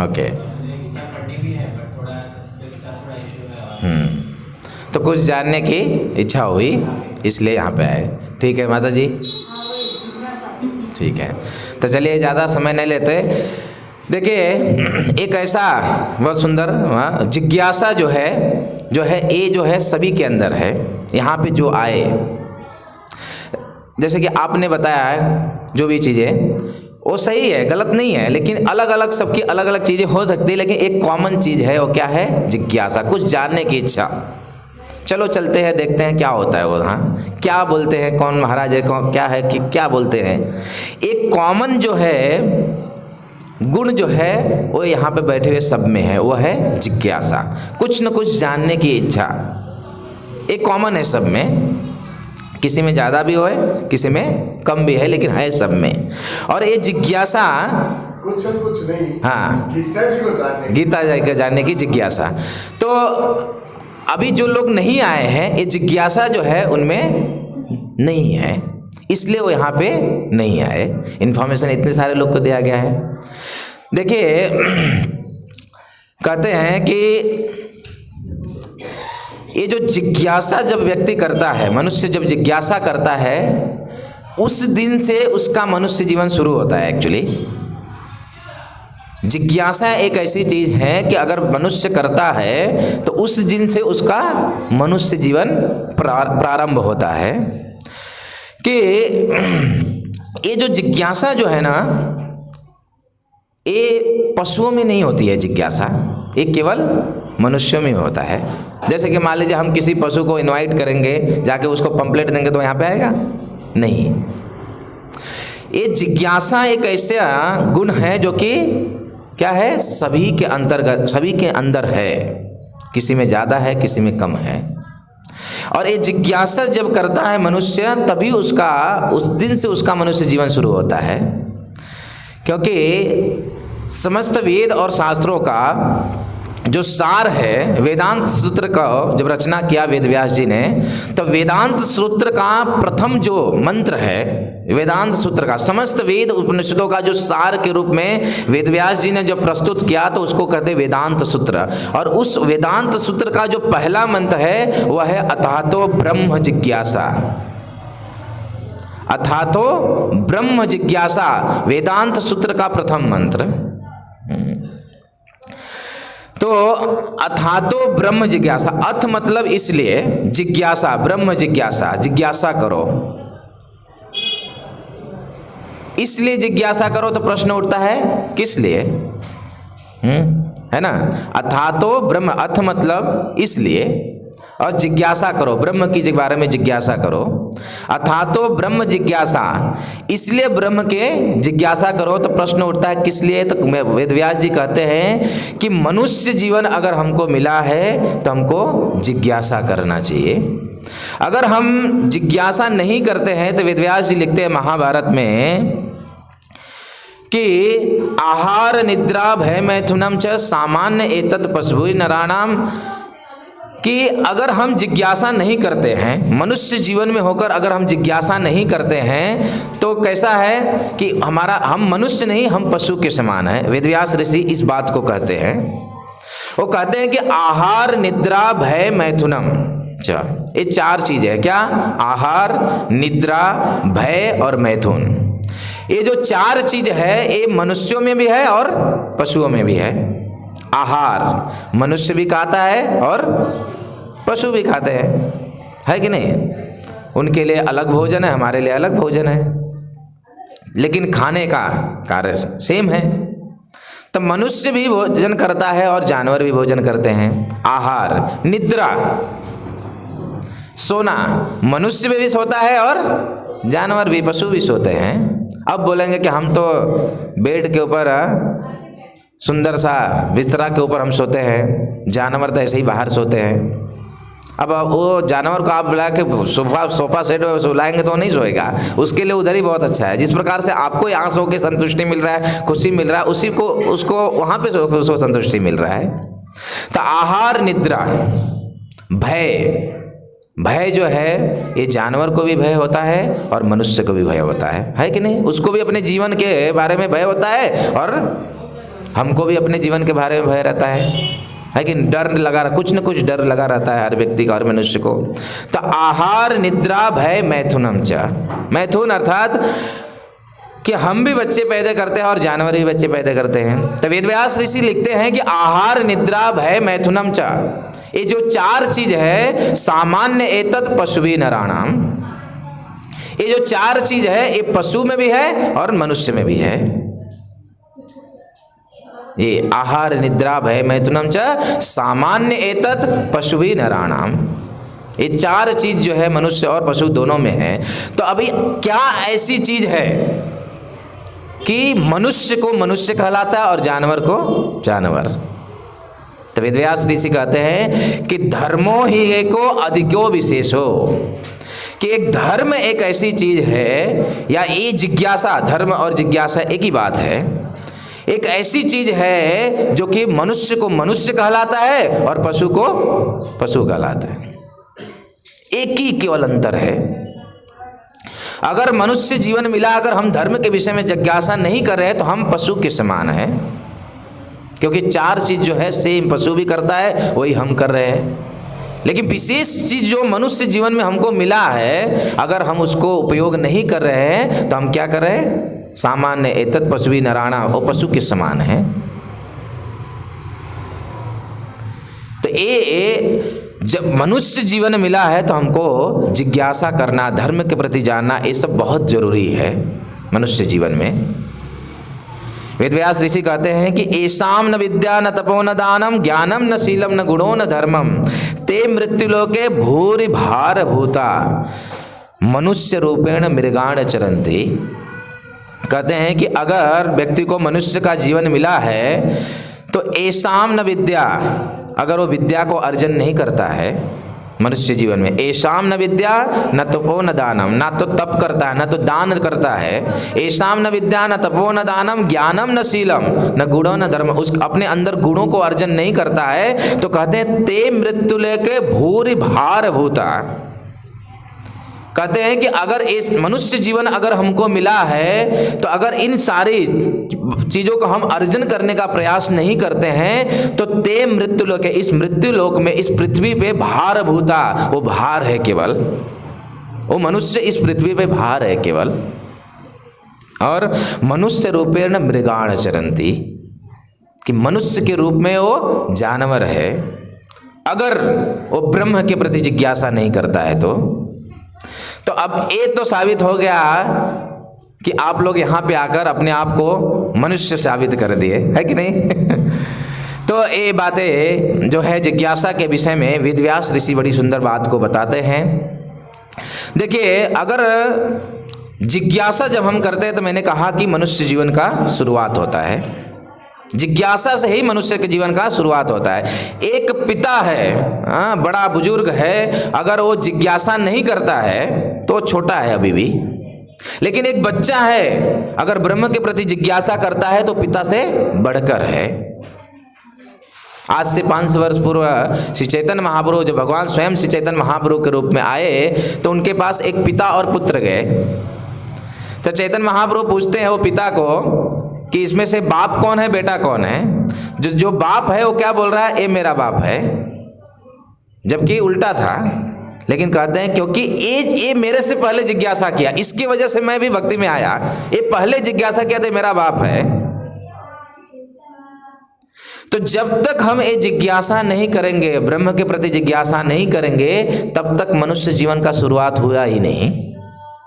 ओके। तो मुझे किताब पढ़नी भी है, बट थोड़ा संस्कृत का थोड़ा इशू है। तो कुछ जानने की इच्छा हुई, इसलिए यहाँ पे आए। ठीक है माता जी, ठीक है। तो चलिए, ज़्यादा समय नहीं लेते। देखिए, एक ऐसा बहुत सुंदर जिज्ञासा जो है ये जो है सभी के अंदर है। यहाँ पे जो आए, जैसे कि आपने बताया है, जो भी चीज़ें वो सही है, गलत नहीं है, लेकिन अलग अलग सबकी अलग अलग चीज़ें हो सकती है, लेकिन एक कॉमन चीज़ है, वो क्या है? जिज्ञासा, कुछ जानने की इच्छा। चलो चलते हैं, देखते हैं क्या होता है वो। हाँ, क्या बोलते हैं, कौन महाराज है, कौन क्या है, कि क्या बोलते हैं? एक कॉमन जो है गुण जो है वो यहाँ पे बैठे हुए सब में है, वो है जिज्ञासा, कुछ न कुछ जानने की इच्छा। एक कॉमन है सब में, किसी में ज़्यादा भी होए, किसी में कम भी है, लेकिन है सब में। और ये जिज्ञासा कुछ नहीं, हाँ, गीता जी को जानने की जिज्ञासा। तो अभी जो लोग नहीं आए हैं, ये जिज्ञासा जो है उनमें नहीं है, इसलिए वो यहाँ पे नहीं आए। इन्फॉर्मेशन इतने सारे लोग को दिया गया है। देखिए, कहते हैं कि ये जो जिज्ञासा जब व्यक्ति करता है, मनुष्य जब जिज्ञासा करता है, उस दिन से उसका मनुष्य जीवन शुरू होता है। एक्चुअली जिज्ञासा एक ऐसी चीज है कि अगर मनुष्य करता है तो उस दिन से उसका मनुष्य जीवन प्रारंभ होता है। कि ये जो जिज्ञासा जो है ना, ये पशुओं में नहीं होती है जिज्ञासा, ये केवल मनुष्यों में होता है। जैसे कि मान लीजिए हम किसी पशु को इनवाइट करेंगे, जाके उसको पंपलेट देंगे तो यहाँ पे आएगा नहीं। ये जिज्ञासा एक ऐसा गुण है जो कि क्या है, सभी के अंतर्गत, सभी के अंदर है, किसी में ज़्यादा है, किसी में कम है। और ये जिज्ञासा जब करता है मनुष्य, तभी उसका उस दिन से उसका मनुष्य जीवन शुरू होता है। क्योंकि समस्त वेद और शास्त्रों का जो सार है, वेदांत सूत्र का जब रचना किया वेदव्यास जी ने, तो वेदांत सूत्र का प्रथम जो मंत्र है, वेदांत सूत्र का समस्त वेद उपनिषदों का जो सार के रूप में वेदव्यास जी ने जब प्रस्तुत किया, तो उसको कहते वेदांत सूत्र। और उस वेदांत सूत्र का जो पहला मंत्र है वह है अथातो ब्रह्म जिज्ञासा। अथातो ब्रह्म जिज्ञासा वेदांत सूत्र का प्रथम मंत्र। तो अथातो ब्रह्म जिज्ञासा, अथ मतलब इसलिए, जिज्ञासा, ब्रह्म जिज्ञासा, जिज्ञासा करो, इसलिए जिज्ञासा करो। तो प्रश्न उठता है किस लिए, है ना? अथातो ब्रह्म, अथ मतलब इसलिए, और जिज्ञासा करो, ब्रह्म की बारे में जिज्ञासा करो। अथातो ब्रह्म जिज्ञासा, इसलिए ब्रह्म के जिज्ञासा करो। तो प्रश्न उठता है किस लिए? तो वेदव्यास जी कहते हैं कि मनुष्य जीवन अगर हमको मिला है तो हमको जिज्ञासा करना चाहिए। अगर हम जिज्ञासा नहीं करते हैं, तो वेदव्यास जी लिखते हैं महाभारत में कि आहार निद्रा भय मैथुनम च सामान्य एतत् पशुभिः नराणाम, कि अगर हम जिज्ञासा नहीं करते हैं, मनुष्य जीवन में होकर अगर हम जिज्ञासा नहीं करते हैं तो कैसा है कि हम मनुष्य नहीं, हम पशु के समान हैं। वेदव्यास ऋषि इस बात को कहते हैं। वो कहते हैं कि आहार निद्रा भय मैथुनम, ये 4 चीजें है। क्या? आहार, निद्रा, भय और मैथुन। ये जो 4 चीज है ये मनुष्यों में भी है और पशुओं में भी है। आहार मनुष्य भी खाता है और पशु भी खाते हैं, है कि नहीं? उनके लिए अलग भोजन है, हमारे लिए अलग भोजन है, लेकिन खाने का कार्य सेम है। तो मनुष्य भी भोजन करता है और जानवर भी भोजन करते हैं। आहार, निद्रा, सोना, मनुष्य भी सोता है और जानवर भी, पशु भी सोते हैं। अब बोलेंगे कि हम तो बेड के ऊपर सुंदर सा बिस्तरा के ऊपर हम सोते हैं, जानवर तो ऐसे ही बाहर सोते हैं। अब वो जानवर को आप बुला के सोफा सेट में सुलाएंगे तो नहीं सोएगा, उसके लिए उधर ही बहुत अच्छा है। जिस प्रकार से आपको यहाँ सो के संतुष्टि मिल रहा है, खुशी मिल रहा है, उसी को उसको वहाँ पे सो संतुष्टि मिल रहा है। तो आहार, निद्रा, भय जो है ये जानवर को भी भय होता है और मनुष्य को भी भय होता है कि नहीं? उसको भी अपने जीवन के बारे में भय होता है और हमको भी अपने जीवन के बारे में भय रहता है कि डर लगा, कुछ न कुछ डर लगा रहता है हर व्यक्ति का, हर मनुष्य को। तो आहार, निद्रा, भय मैथुनम च, मैथुन अर्थात कि हम भी बच्चे पैदा करते हैं और जानवर भी बच्चे पैदा करते हैं। तो वेदव्यास ऋषि लिखते हैं कि आहार, निद्रा, भय मैथुनम च, ये जो 4 चीज है सामान्य एतत् पशुभिः नराणाम, ये जो 4 चीज है ये पशु में भी है और मनुष्य में भी है। ये आहार, निद्रा, भय मैथुनम च सामान्य एतत् पशुभिः नराणाम, ये 4 चीज जो है मनुष्य और पशु दोनों में है। तो अभी क्या ऐसी चीज है कि मनुष्य को मनुष्य कहलाता है और जानवर को जानवर? तो वेदव्यास ऋषि कहते हैं कि धर्मो ही एको अधिको विशेषो, कि एक धर्म एक ऐसी चीज है, या ये जिज्ञासा, धर्म और जिज्ञासा एक ही बात है, एक ऐसी चीज है जो कि मनुष्य को मनुष्य कहलाता है और पशु को पशु कहलाता है। एक ही केवल अंतर है। अगर मनुष्य जीवन मिला, अगर हम धर्म के विषय में जिज्ञासा नहीं कर रहे तो हम पशु के समान हैं, क्योंकि 4 चीज जो है सेम पशु भी करता है वही हम कर रहे हैं। लेकिन विशेष चीज जो मनुष्य जीवन में हमको मिला है, अगर हम उसको उपयोग नहीं कर रहे हैं तो हम क्या कर रहे हैं? सामान्य एतत् पशुभिः नराणाम, वो पशु के समान है। तो ये जब मनुष्य जीवन मिला है तो हमको जिज्ञासा करना, धर्म के प्रति जानना, ये सब बहुत जरूरी है मनुष्य जीवन में। वेदव्यास ऋषि कहते हैं कि एषाम न विद्या न तपो न दानम ज्ञानम न शीलम न गुणो न धर्मम ते मृत्युलोके भूरि भार भूता मनुष्य रूपेण मृगाण चरन्ति। कहते हैं कि अगर व्यक्ति को मनुष्य का जीवन मिला है तो एषाम न विद्या, अगर वो विद्या को अर्जन नहीं करता है मनुष्य जीवन में, एषाम न विद्या न तपो न दानम, ना तो तप करता है न तो दान करता है, एषाम न विद्या न तपो न दानम ज्ञानम न शीलम न गुणो न धर्म, उस अपने अंदर गुणों को अर्जन नहीं करता है, तो कहते हैं ते मृत्युलोके भूरि भार भूता। कहते हैं कि अगर इस मनुष्य जीवन अगर हमको मिला है तो अगर इन सारी चीज़ों को हम अर्जन करने का प्रयास नहीं करते हैं तो ते मृत्युलोक, इस मृत्युलोक में, इस पृथ्वी पे भार भूता, वो भार है केवल, वो मनुष्य इस पृथ्वी पे भार है केवल। और मनुष्य रूपेण मृगाण चरन्ति, कि मनुष्य के रूप में वो जानवर है अगर वो ब्रह्म के प्रति जिज्ञासा नहीं करता है तो अब ये तो साबित हो गया कि आप लोग यहाँ पे आकर अपने आप को मनुष्य साबित कर दिए, है कि नहीं? तो ये बातें जो है जिज्ञासा के विषय में वेदव्यास ऋषि बड़ी सुंदर बात को बताते हैं। देखिए, अगर जिज्ञासा जब हम करते हैं तो मैंने कहा कि मनुष्य जीवन का शुरुआत होता है, जिज्ञासा से ही मनुष्य के जीवन का शुरुआत होता है। एक पिता है, बड़ा बुजुर्ग है, अगर वो जिज्ञासा नहीं करता है तो छोटा है अभी भी। लेकिन एक बच्चा है अगर ब्रह्म के प्रति जिज्ञासा करता है तो पिता से बढ़कर है। आज से 500 वर्ष पूर्व श्री चैतन्य महाप्रभु, जब भगवान स्वयं श्री चैतन्य महाप्रभु के रूप में आए तो उनके पास एक पिता और पुत्र गए। तो चैतन्य महाप्रभु पूछते हैं वो पिता को कि इसमें से बाप कौन है, बेटा कौन है। जो बाप है वो क्या बोल रहा है, ये मेरा बाप है, जबकि उल्टा था। लेकिन कहते हैं क्योंकि ये मेरे से पहले जिज्ञासा किया, इसकी वजह से मैं भी भक्ति में आया। ये पहले जिज्ञासा किया तो मेरा बाप है। तो जब तक हम ये जिज्ञासा नहीं करेंगे, ब्रह्म के प्रति जिज्ञासा नहीं करेंगे, तब तक मनुष्य जीवन का शुरुआत हुआ ही नहीं।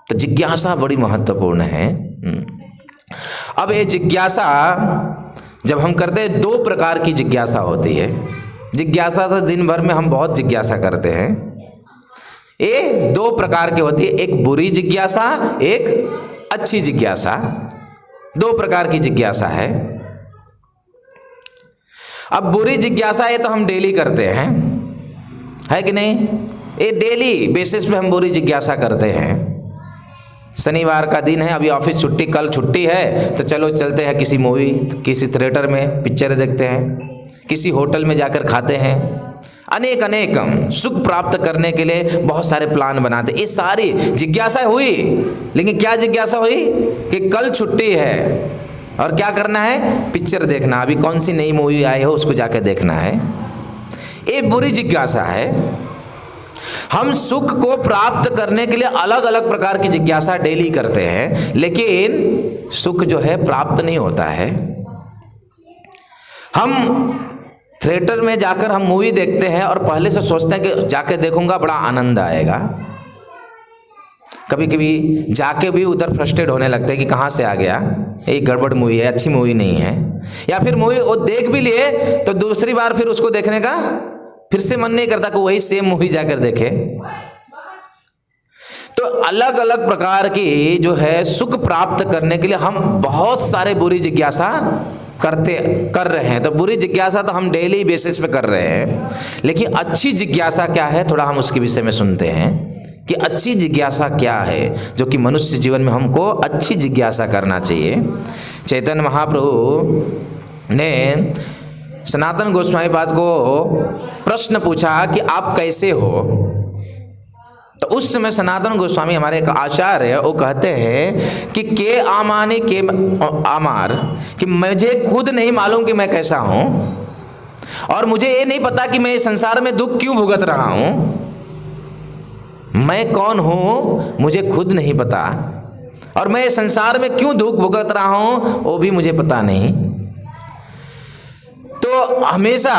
तो जिज्ञासा बड़ी महत्वपूर्ण है। अब ये जिज्ञासा जब हम करते हैं, 2 प्रकार की जिज्ञासा होती है। जिज्ञासा तो दिन भर में हम बहुत जिज्ञासा करते हैं। ये 2 प्रकार की होती है, एक बुरी जिज्ञासा, एक अच्छी जिज्ञासा। 2 प्रकार की जिज्ञासा है। अब बुरी जिज्ञासा ये तो हम डेली करते हैं, है कि नहीं? ये डेली बेसिस पे हम बुरी जिज्ञासा करते हैं। शनिवार का दिन है, अभी ऑफिस छुट्टी, कल छुट्टी है, तो चलो चलते हैं किसी मूवी, किसी थिएटर में पिक्चर देखते हैं, किसी होटल में जाकर खाते हैं। अनेक सुख प्राप्त करने के लिए बहुत सारे प्लान बनाते। ये सारी जिज्ञासा हुई, लेकिन क्या जिज्ञासा हुई कि कल छुट्टी है और क्या करना है, पिक्चर देखना, अभी कौन सी नई मूवी आई हो उसको जाकर देखना है। ये बुरी जिज्ञासा है। हम सुख को प्राप्त करने के लिए अलग अलग प्रकार की जिज्ञासा डेली करते हैं, लेकिन सुख जो है प्राप्त नहीं होता है। हम थिएटर में जाकर हम मूवी देखते हैं और पहले से सोचते हैं कि जाके देखूंगा, बड़ा आनंद आएगा। कभी कभी जाके भी उधर फ्रस्ट्रेट होने लगते हैं कि कहाँ से आ गया, ये गड़बड़ मूवी है, अच्छी मूवी नहीं है। या फिर मूवी वो देख भी लिए तो दूसरी बार फिर उसको देखने का फिर से मन नहीं करता कि वही सेम मूवी जाकर देखे। तो अलग अलग प्रकार की जो है सुख प्राप्त करने के लिए हम बहुत सारे बुरी जिज्ञासा कर रहे हैं। तो बुरी जिज्ञासा तो हम डेली बेसिस पे कर रहे हैं, लेकिन अच्छी जिज्ञासा क्या है, थोड़ा हम उसके विषय में सुनते हैं कि अच्छी जिज्ञासा क्या है, जो कि मनुष्य जीवन में हमको अच्छी जिज्ञासा करना चाहिए। चैतन्य महाप्रभु ने सनातन गोस्वामी पाद को प्रश्न पूछा कि आप कैसे हो। तो उस समय सनातन गोस्वामी हमारे एक आचार्य है, वो कहते हैं कि के आमाने के आमार, कि मुझे खुद नहीं मालूम कि मैं कैसा हूँ, और मुझे ये नहीं पता कि मैं इस संसार में दुख क्यों भुगत रहा हूँ। मैं कौन हूँ मुझे खुद नहीं पता, और मैं इस संसार में क्यों दुख भुगत रहा हूँ वो भी मुझे पता नहीं। तो हमेशा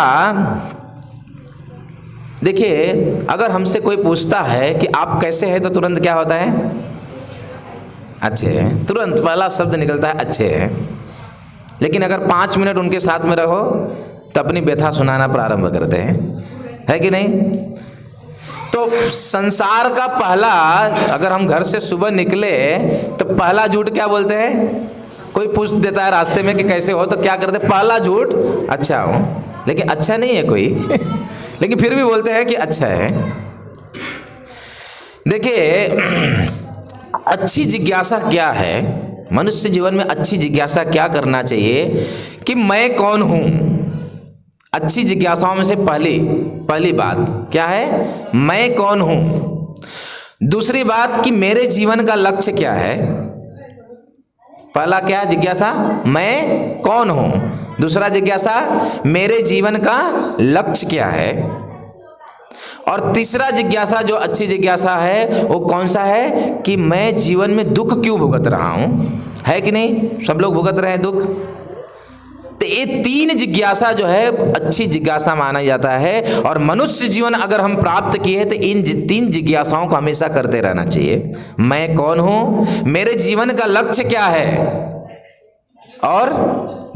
देखिए, अगर हमसे कोई पूछता है कि आप कैसे हैं, तो तुरंत क्या होता है, अच्छे हैं। तुरंत पहला शब्द निकलता है अच्छे हैं। लेकिन अगर 5 मिनट उनके साथ में रहो तो अपनी व्यथा सुनाना प्रारंभ करते हैं, है कि नहीं? तो संसार का पहला, अगर हम घर से सुबह निकले तो पहला झूठ क्या बोलते हैं? कोई पूछ देता है रास्ते में कि कैसे हो, तो क्या करते हैं? पहला झूठ अच्छा हूँ, लेकिन अच्छा नहीं है कोई लेकिन फिर भी बोलते हैं कि अच्छा है। देखिए, अच्छी जिज्ञासा क्या है, मनुष्य जीवन में अच्छी जिज्ञासा क्या करना चाहिए कि मैं कौन हूँ। अच्छी जिज्ञासाओं में से पहली बात क्या है, मैं कौन हूँ। दूसरी बात कि मेरे जीवन का लक्ष्य क्या है। पहला क्या जिज्ञासा, मैं कौन हूँ। दूसरा जिज्ञासा, मेरे जीवन का लक्ष्य क्या है। और तीसरा जिज्ञासा जो अच्छी जिज्ञासा है वो कौन सा है कि मैं जीवन में दुख क्यों भुगत रहा हूँ, है कि नहीं? सब लोग भुगत रहे हैं दुख। तो ये 3 जिज्ञासा जो है अच्छी जिज्ञासा माना जाता है। और मनुष्य जीवन अगर हम प्राप्त किए तो इन 3 जिज्ञासाओं को हमेशा करते रहना चाहिए। मैं कौन हूँ, मेरे जीवन का लक्ष्य क्या है, और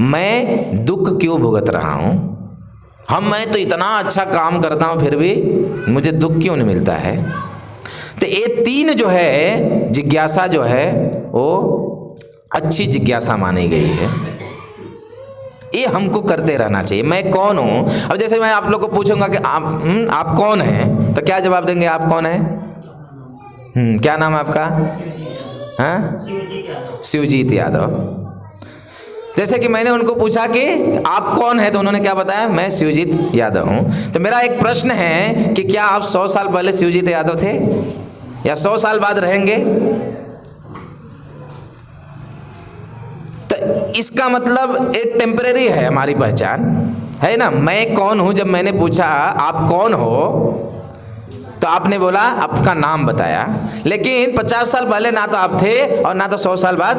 मैं दुख क्यों भुगत रहा हूँ। मैं तो इतना अच्छा काम करता हूँ फिर भी मुझे दुख क्यों नहीं मिलता है। तो ये 3 जो है जिज्ञासा जो है वो अच्छी जिज्ञासा मानी गई है। ये हमको करते रहना चाहिए। मैं कौन हूँ। अब जैसे मैं आप लोग को पूछूंगा कि आप कौन हैं, तो क्या जवाब देंगे? आप कौन हैं? क्या नाम है आपका? हाँ, शिवजीत यादव। शिवजीत यादव। जैसे कि मैंने उनको पूछा कि आप कौन हैं, तो उन्होंने क्या बताया, मैं शिवजीत यादव हूँ। तो मेरा एक प्रश्न है कि क्या आप 100 साल पहले शिवजीत यादव थे या 100 साल बाद रहेंगे? तो इसका मतलब एक टेम्परेरी है हमारी पहचान, है ना। मैं कौन हूँ, जब मैंने पूछा आप कौन हो, तो आपने बोला आपका नाम बताया, लेकिन 50 साल पहले ना तो आप थे और ना तो 100 साल बाद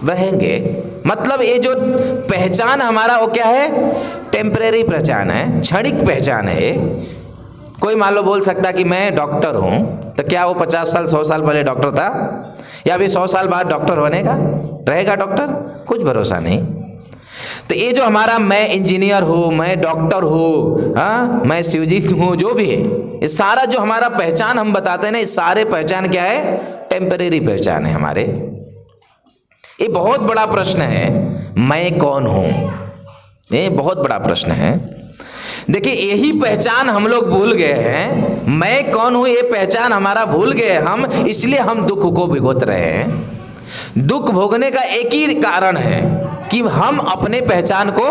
रहेंगे। मतलब ये जो पहचान हमारा वो क्या है, टेम्परेरी पहचान है, क्षणिक पहचान है। कोई मान लो बोल सकता कि मैं डॉक्टर हूँ, तो क्या वो 50 साल 100 साल पहले डॉक्टर था, या अभी 100 साल बाद डॉक्टर बनेगा, रहेगा डॉक्टर? कुछ भरोसा नहीं। तो ये जो हमारा मैं इंजीनियर हूँ, मैं डॉक्टर हूँ, हाँ, मैं शिवजीत हूँ, जो भी है, ये सारा जो हमारा पहचान हम बताते हैं ना, ये सारे पहचान क्या है, टेम्परेरी पहचान है हमारे। ये बहुत बड़ा प्रश्न है, मैं कौन हूँ, ये बहुत बड़ा प्रश्न है। देखिए यही पहचान हम लोग भूल गए हैं, मैं कौन हूँ ये पहचान हमारा भूल गए हम, इसलिए हम दुख को भुगत रहे हैं। दुख भोगने का एक ही कारण है कि हम अपने पहचान को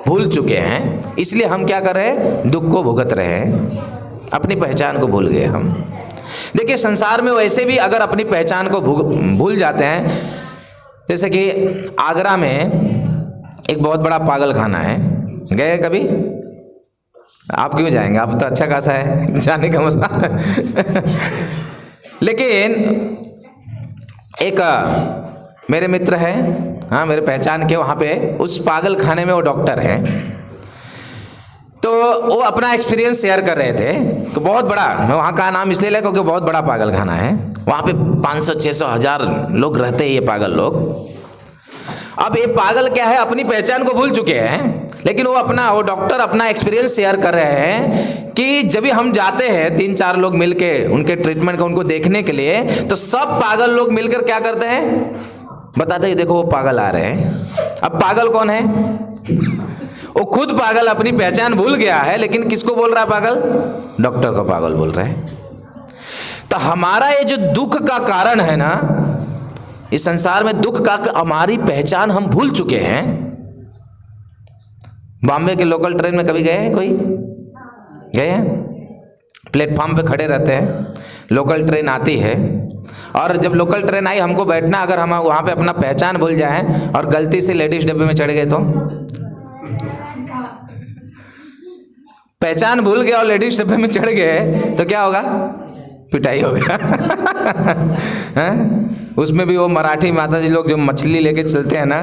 भूल चुके हैं, इसलिए हम क्या कर रहे हैं, दुख को भुगत रहे हैं, अपनी पहचान को भूल गए हम। देखिए संसार में वैसे भी अगर अपनी पहचान को भूल जाते हैं, जैसे कि आगरा में एक बहुत बड़ा पागल खाना है, गए कभी? आप क्यों जाएंगे, आप तो अच्छा खासा है जाने का मसला लेकिन एक मेरे मित्र है, हाँ, मेरे पहचान के, वहाँ पे उस पागल खाने में वो डॉक्टर है। तो वो अपना एक्सपीरियंस शेयर कर रहे थे कि बहुत बड़ा, मैं वहाँ का नाम इसलिए लिया क्योंकि बहुत बड़ा पागल खाना है, वहाँ पे 500 600 1000 लोग रहते हैं, ये पागल लोग। अब ये पागल क्या है, अपनी पहचान को भूल चुके हैं, लेकिन वो डॉक्टर अपना एक्सपीरियंस शेयर कर रहे हैं कि जब भी हम जाते हैं 3-4 लोग मिलके उनके ट्रीटमेंट को उनको देखने के लिए, तो सब पागल लोग मिलकर क्या करते हैं, बताते हैं देखो वो पागल आ रहे हैं। अब पागल कौन है? वो खुद पागल अपनी पहचान भूल गया है, लेकिन किसको बोल रहा है पागल? डॉक्टर को पागल बोल रहे हैं। तो हमारा ये जो दुख का कारण है ना, इस संसार में दुख का हमारी पहचान हम भूल चुके हैं। बॉम्बे के लोकल ट्रेन में कभी गए हैं? कोई गए हैं? प्लेटफॉर्म पे खड़े रहते हैं, लोकल ट्रेन आती है, और जब लोकल ट्रेन आई हमको बैठना, अगर हम वहाँ पे अपना पहचान भूल जाएं और गलती से लेडीज डब्बे में चढ़ गए तो पहचान भूल गए और लेडीज डब्बे में चढ़ गए तो क्या होगा? पिटाई होगा उसमें भी वो मराठी माता जी लोग जो मछली लेके चलते हैं ना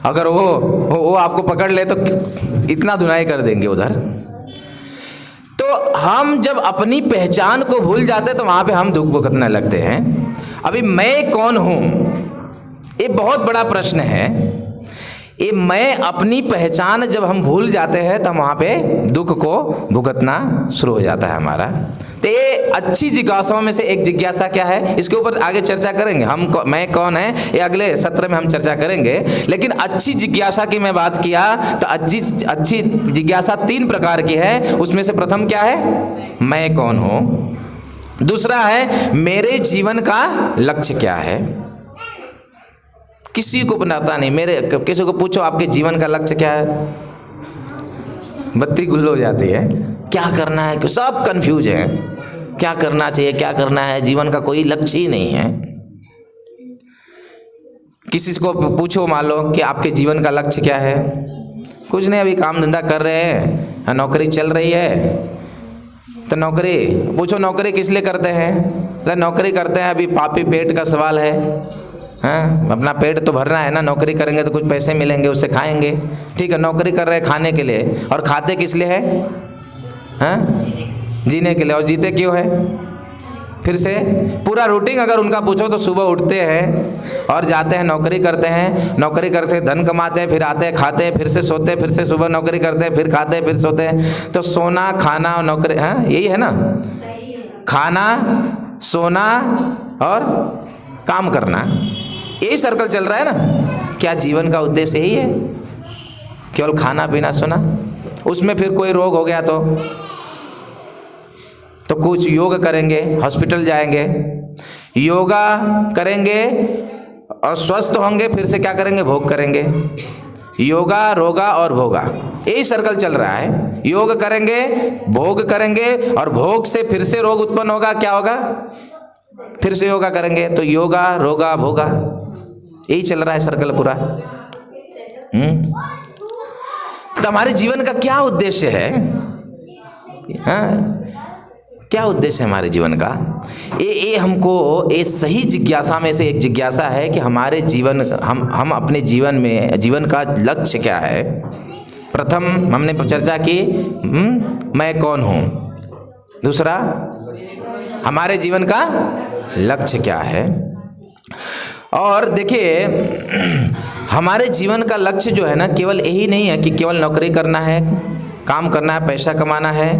अगर वो आपको पकड़ ले तो इतना धुनाई कर देंगे उधर। तो हम जब अपनी पहचान को भूल जाते तो वहाँ पे हम दुख भुगतने लगते हैं। अभी मैं कौन हूँ, ये बहुत बड़ा प्रश्न है। ये मैं अपनी पहचान जब हम भूल जाते हैं तो हम वहाँ पे दुख को भुगतना शुरू हो जाता है हमारा। तो ये अच्छी जिज्ञासाओं में से एक जिज्ञासा क्या है, इसके ऊपर आगे चर्चा करेंगे। मैं कौन है ये अगले सत्र में हम चर्चा करेंगे। लेकिन अच्छी जिज्ञासा की मैं बात किया तो अच्छी जिज्ञासा 3 प्रकार की है। उसमें से प्रथम क्या है, मैं कौन हूँ। दूसरा है मेरे जीवन का लक्ष्य क्या है। किसी को पता नहीं, किसी को पूछो आपके जीवन का लक्ष्य क्या है, बत्ती गुल हो जाती है। क्या करना है, सब कंफ्यूज है, क्या करना चाहिए, क्या करना है, जीवन का कोई लक्ष्य ही नहीं है। किसी को पूछो मान लो कि आपके जीवन का लक्ष्य क्या है, कुछ नहीं, अभी काम धंधा कर रहे हैं, नौकरी चल रही है। तो नौकरी पूछो नौकरी किस लिए करते हैं, नौकरी करते हैं अभी पापी पेट का सवाल है। हाँ, अपना पेट तो भरना है ना, नौकरी करेंगे तो कुछ पैसे मिलेंगे, उससे खाएंगे। ठीक है, नौकरी कर रहे हैं खाने के लिए, और खाते किस लिए है? हाँ, जीने के लिए। और जीते क्यों है? फिर से पूरा रूटीन अगर उनका पूछो तो सुबह उठते हैं और जाते हैं नौकरी करते हैं, नौकरी करके धन कमाते हैं, फिर आते हैं खाते हैं, फिर से सोते हैं, फिर से सुबह नौकरी करते हैं, फिर खाते हैं, फिर सोते हैं। तो सोना खाना और नौकरी, हाँ यही है ना, खाना सोना और काम करना, यही सर्कल चल रहा है ना। क्या जीवन का उद्देश्य यही है, केवल खाना पीना सोना? उसमें फिर कोई रोग हो गया तो कुछ योग करेंगे, हॉस्पिटल जाएंगे, योगा करेंगे और स्वस्थ होंगे, फिर से क्या करेंगे, भोग करेंगे। योगा, रोगा और भोगा, यही सर्कल चल रहा है। योग करेंगे, भोग करेंगे और भोग से फिर से रोग उत्पन्न होगा, क्या होगा, फिर से योगा करेंगे, तो योगा, रोगा, भोगा, यही चल रहा है सर्कल पूरा। तो हमारे जीवन का क्या उद्देश्य है? हाँ, क्या उद्देश्य है हमारे जीवन का? ये हमको, ये सही जिज्ञासा में से एक जिज्ञासा है कि हमारे जीवन, हम अपने जीवन में, जीवन का लक्ष्य क्या है। प्रथम हमने चर्चा की मैं कौन हूँ, दूसरा हमारे जीवन का लक्ष्य क्या है। और देखिए, हमारे जीवन का लक्ष्य जो है ना, केवल यही नहीं है कि केवल नौकरी करना है, काम करना है, पैसा कमाना है।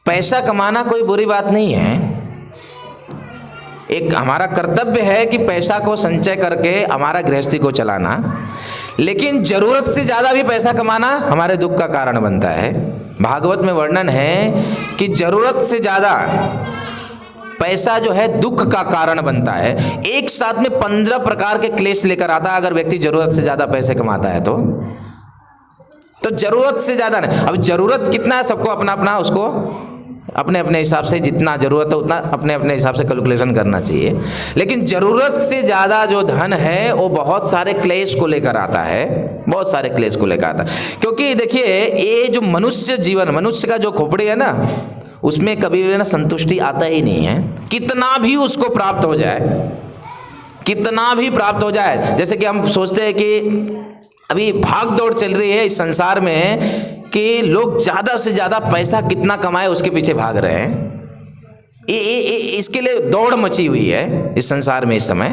पैसा कमाना कोई बुरी बात नहीं है, एक हमारा कर्तव्य है कि पैसा को संचय करके हमारा गृहस्थी को चलाना, लेकिन जरूरत से ज़्यादा भी पैसा कमाना हमारे दुख का कारण बनता है। भागवत में वर्णन है कि जरूरत से ज़्यादा पैसा जो है दुख का कारण बनता है। एक साथ में 15 प्रकार के क्लेश लेकर आता है अगर व्यक्ति जरूरत से ज़्यादा पैसे कमाता है तो जरूरत से ज़्यादा नहीं। अब जरूरत कितना है, सबको अपना अपना, उसको अपने अपने हिसाब से जितना ज़रूरत है उतना अपने अपने हिसाब से कैलकुलेशन करना चाहिए। लेकिन ज़रूरत से ज़्यादा जो धन है वो बहुत सारे क्लेश को लेकर आता है, बहुत सारे क्लेश को लेकर आता है। क्योंकि देखिए, ये जो मनुष्य जीवन, मनुष्य का जो खोपड़ी है ना, उसमें कभी भी ना संतुष्टि आता ही नहीं है। कितना भी उसको प्राप्त हो जाए, कितना भी प्राप्त हो जाए, जैसे कि हम सोचते हैं कि अभी भाग दौड़ चल रही है इस संसार में कि लोग ज़्यादा से ज़्यादा पैसा कितना कमाए उसके पीछे भाग रहे हैं। इसके लिए दौड़ मची हुई है इस संसार में इस समय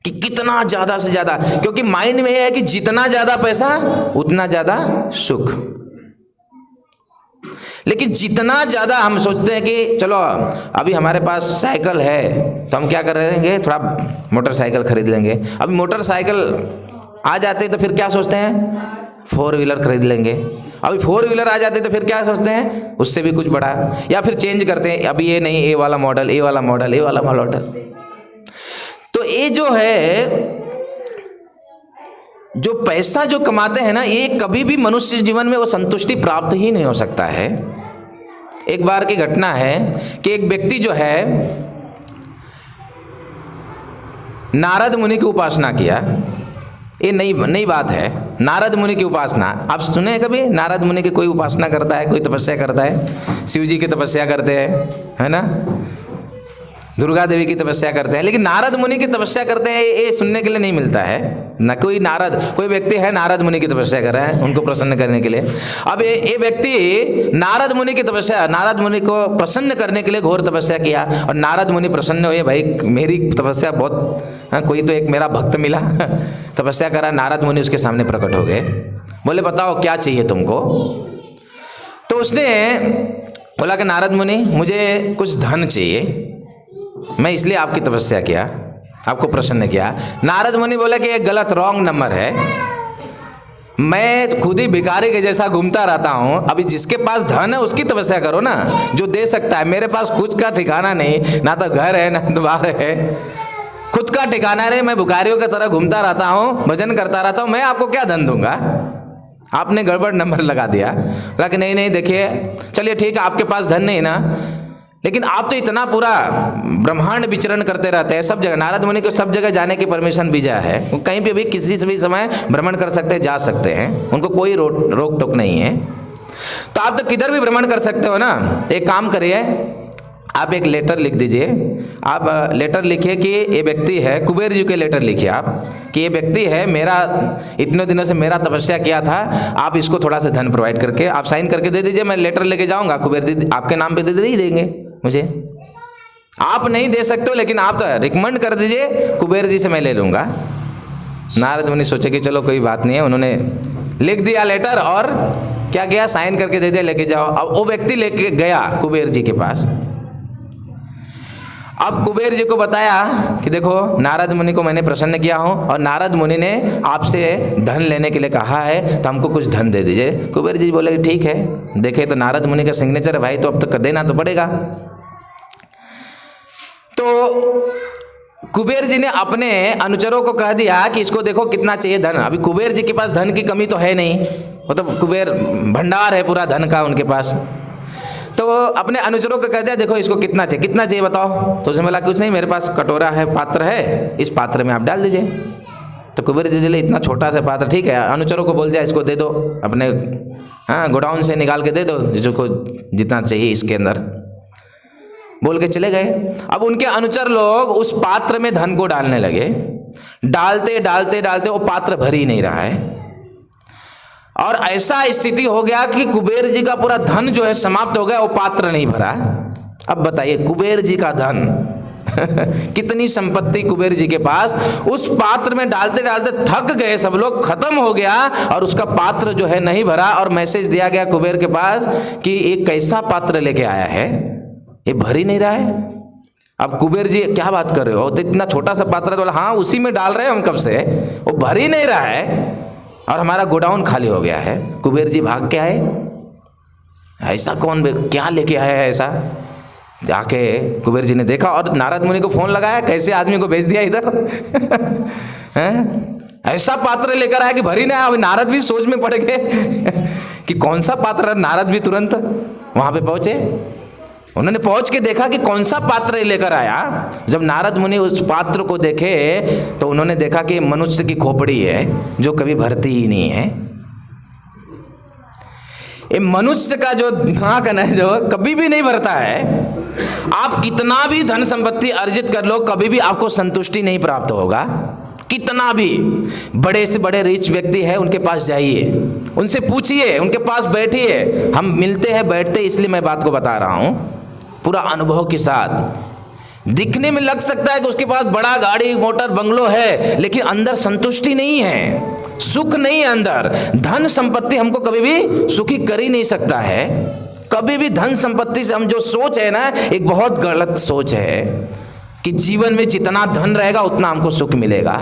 कि कितना ज़्यादा से ज़्यादा, क्योंकि माइंड में है कि जितना ज़्यादा पैसा उतना ज़्यादा सुख। लेकिन जितना ज़्यादा हम सोचते हैं कि चलो अभी हमारे पास साइकिल है तो हम क्या कर रहे हैं, थोड़ा मोटरसाइकिल खरीद लेंगे। अभी मोटरसाइकिल आ जाते तो फिर क्या सोचते हैं, 4 व्हीलर खरीद लेंगे। अभी 4 व्हीलर आ जाते तो फिर क्या सोचते हैं, उससे भी कुछ बड़ा, या फिर चेंज करते हैं, अभी ये नहीं, ये वाला मॉडल, ये वाला मॉडल, ये वाला मॉडल। तो ये जो है, जो पैसा जो कमाते हैं ना, ये कभी भी मनुष्य जीवन में वो संतुष्टि प्राप्त ही नहीं हो सकता है। एक बार की घटना है कि एक व्यक्ति जो है नारद मुनि की उपासना किया। ये नई बात है, नारद मुनि की उपासना। आप सुने हैं कभी नारद मुनि की कोई उपासना करता है, कोई तपस्या करता है? शिव जी की तपस्या करते हैं, है ना, दुर्गा देवी की तपस्या करते हैं, लेकिन नारद मुनि की तपस्या करते हैं ये सुनने के लिए नहीं मिलता है ना। कोई व्यक्ति है नारद मुनि की तपस्या कर रहा है उनको प्रसन्न करने के लिए। अब ये व्यक्ति नारद मुनि की तपस्या, नारद मुनि को प्रसन्न करने के लिए घोर तपस्या किया और नारद मुनि प्रसन्न हुए, भाई मेरी तपस्या बहुत, कोई तो एक मेरा भक्त मिला, तपस्या करा। नारद मुनि उसके सामने प्रकट हो गए, बोले बताओ क्या चाहिए तुमको। तो उसने बोला कि नारद मुनि मुझे कुछ धन चाहिए, मैं इसलिए आपकी तपस्या किया, आपको प्रसन्न किया। नारद मुनि बोला कि ये गलत, रॉन्ग नंबर है, मैं खुद ही भिखारी के जैसा घूमता रहता हूँ। अभी जिसके पास धन है उसकी तपस्या करो ना, जो दे सकता है। मेरे पास कुछ का ठिकाना नहीं, ना तो घर है ना द्वार है, खुद का ठिकाना नहीं, मैं भिखारियों की तरह घूमता रहता हूँ, भजन करता रहता हूँ, मैं आपको क्या धन दूंगा। आपने गड़बड़ नंबर लगा दिया। बोला कि नहीं देखिए, चलिए ठीक है, आपके पास धन नहीं ना, लेकिन आप तो इतना पूरा ब्रह्मांड विचरण करते रहते हैं सब जगह। नारद मुनि को सब जगह जाने की परमिशन दिया है, वो कहीं पे भी किसी से भी समय भ्रमण कर सकते हैं, जा सकते हैं, उनको कोई रोक टोक नहीं है। तो आप तो किधर भी भ्रमण कर सकते हो ना। एक काम करिए, आप एक लेटर लिख दीजिए। आप लेटर लिखिए कि ये व्यक्ति है, कुबेर जी के लेटर लिखिए आप कि ये व्यक्ति है, मेरा इतने दिनों से मेरा तपस्या किया था, आप इसको थोड़ा सा धन प्रोवाइड करके आप साइन करके दे दीजिए। मैं लेटर लेके जाऊंगा, कुबेर जी आपके नाम पे दे ही देंगे मुझे। आप नहीं दे सकते हो, लेकिन आप तो रिकमेंड कर दीजिए, कुबेर जी से मैं ले लूँगा। नारद मुनि सोचे कि चलो कोई बात नहीं है। उन्होंने लिख दिया लेटर और क्या किया, साइन करके दे दिया, लेके जाओ। अब वो व्यक्ति लेके गया कुबेर जी के पास। अब कुबेर जी को बताया कि देखो नारद मुनि को मैंने प्रसन्न किया हूँ और नारद मुनि ने आपसे धन लेने के लिए कहा है, तो हमको कुछ धन दे दीजिए। कुबेर जी बोले ठीक है। देखे तो नारद मुनि का सिग्नेचर है भाई, तो अब तक देना तो पड़ेगा। तो कुबेर जी ने अपने अनुचरों को कह दिया कि इसको देखो कितना चाहिए धन। अभी कुबेर जी के पास धन की कमी तो है नहीं, वो तो कुबेर भंडार है पूरा धन का उनके पास। तो अपने अनुचरों को कह दिया देखो इसको कितना चाहिए बताओ। तो उसने बोला कुछ नहीं, मेरे पास कटोरा है, पात्र है, इस पात्र में आप डाल दीजिए। तो कुबेर जी बोले इतना छोटा सा पात्र, ठीक है। अनुचरों को बोल दिया इसको दे दो, अपने गोडाउन से निकाल के दे दो जिसको जितना चाहिए इसके अंदर, बोल के चले गए। अब उनके अनुचर लोग उस पात्र में धन को डालने लगे। डालते डालते डालते वो पात्र भर ही नहीं रहा है, और ऐसा स्थिति हो गया कि कुबेर जी का पूरा धन जो है समाप्त हो गया, वो पात्र नहीं भरा। अब बताइए कुबेर जी का धन कितनी संपत्ति कुबेर जी के पास, उस पात्र में डालते डालते थक गए सब लोग, खत्म हो गया और उसका पात्र जो है नहीं भरा। और मैसेज दिया गया कुबेर के पास कि एक कैसा पात्र लेके आया है, ये भर ही नहीं रहा है। अब कुबेर जी क्या बात कर रहे हो, तो इतना छोटा सा पात्र, बोला हाँ उसी में डाल रहे हैं हम कब से, वो भर ही नहीं रहा है और हमारा गोडाउन खाली हो गया है। कुबेर जी भाग के आए, ऐसा कौन क्या लेके आया है ऐसा। जाके कुबेर जी ने देखा और नारद मुनि को फोन लगाया, कैसे आदमी को भेज दिया इधर ऐसा पात्र लेकर आया कि भरी नहीं आया। नारद भी सोच में पड़ गए कि कौन सा पात्र। नारद भी तुरंत वहां पे पहुंचे, उन्होंने पहुंच के देखा कि कौन सा पात्र लेकर आया। जब नारद मुनि उस पात्र को देखे तो उन्होंने देखा कि मनुष्य की खोपड़ी है जो कभी भरती ही नहीं है। ये मनुष्य का जो दिमाग है ना, जो कभी भी नहीं भरता है। आप कितना भी धन संपत्ति अर्जित कर लो, कभी भी आपको संतुष्टि नहीं प्राप्त होगा। कितना भी बड़े से बड़े रिच व्यक्ति है उनके पास जाइए, उनसे पूछिए, उनके पास बैठिए। हम मिलते हैं बैठते इसलिए मैं बात को बता रहा हूं पूरा अनुभव के साथ। दिखने में लग सकता है कि उसके पास बड़ा गाड़ी मोटर बंगलो है, लेकिन अंदर संतुष्टि नहीं है, सुख नहीं है अंदर। धन संपत्ति हमको कभी भी सुखी कर ही नहीं सकता है। कभी भी धन संपत्ति से हम जो सोच है ना, एक बहुत गलत सोच है कि जीवन में जितना धन रहेगा उतना हमको सुख मिलेगा।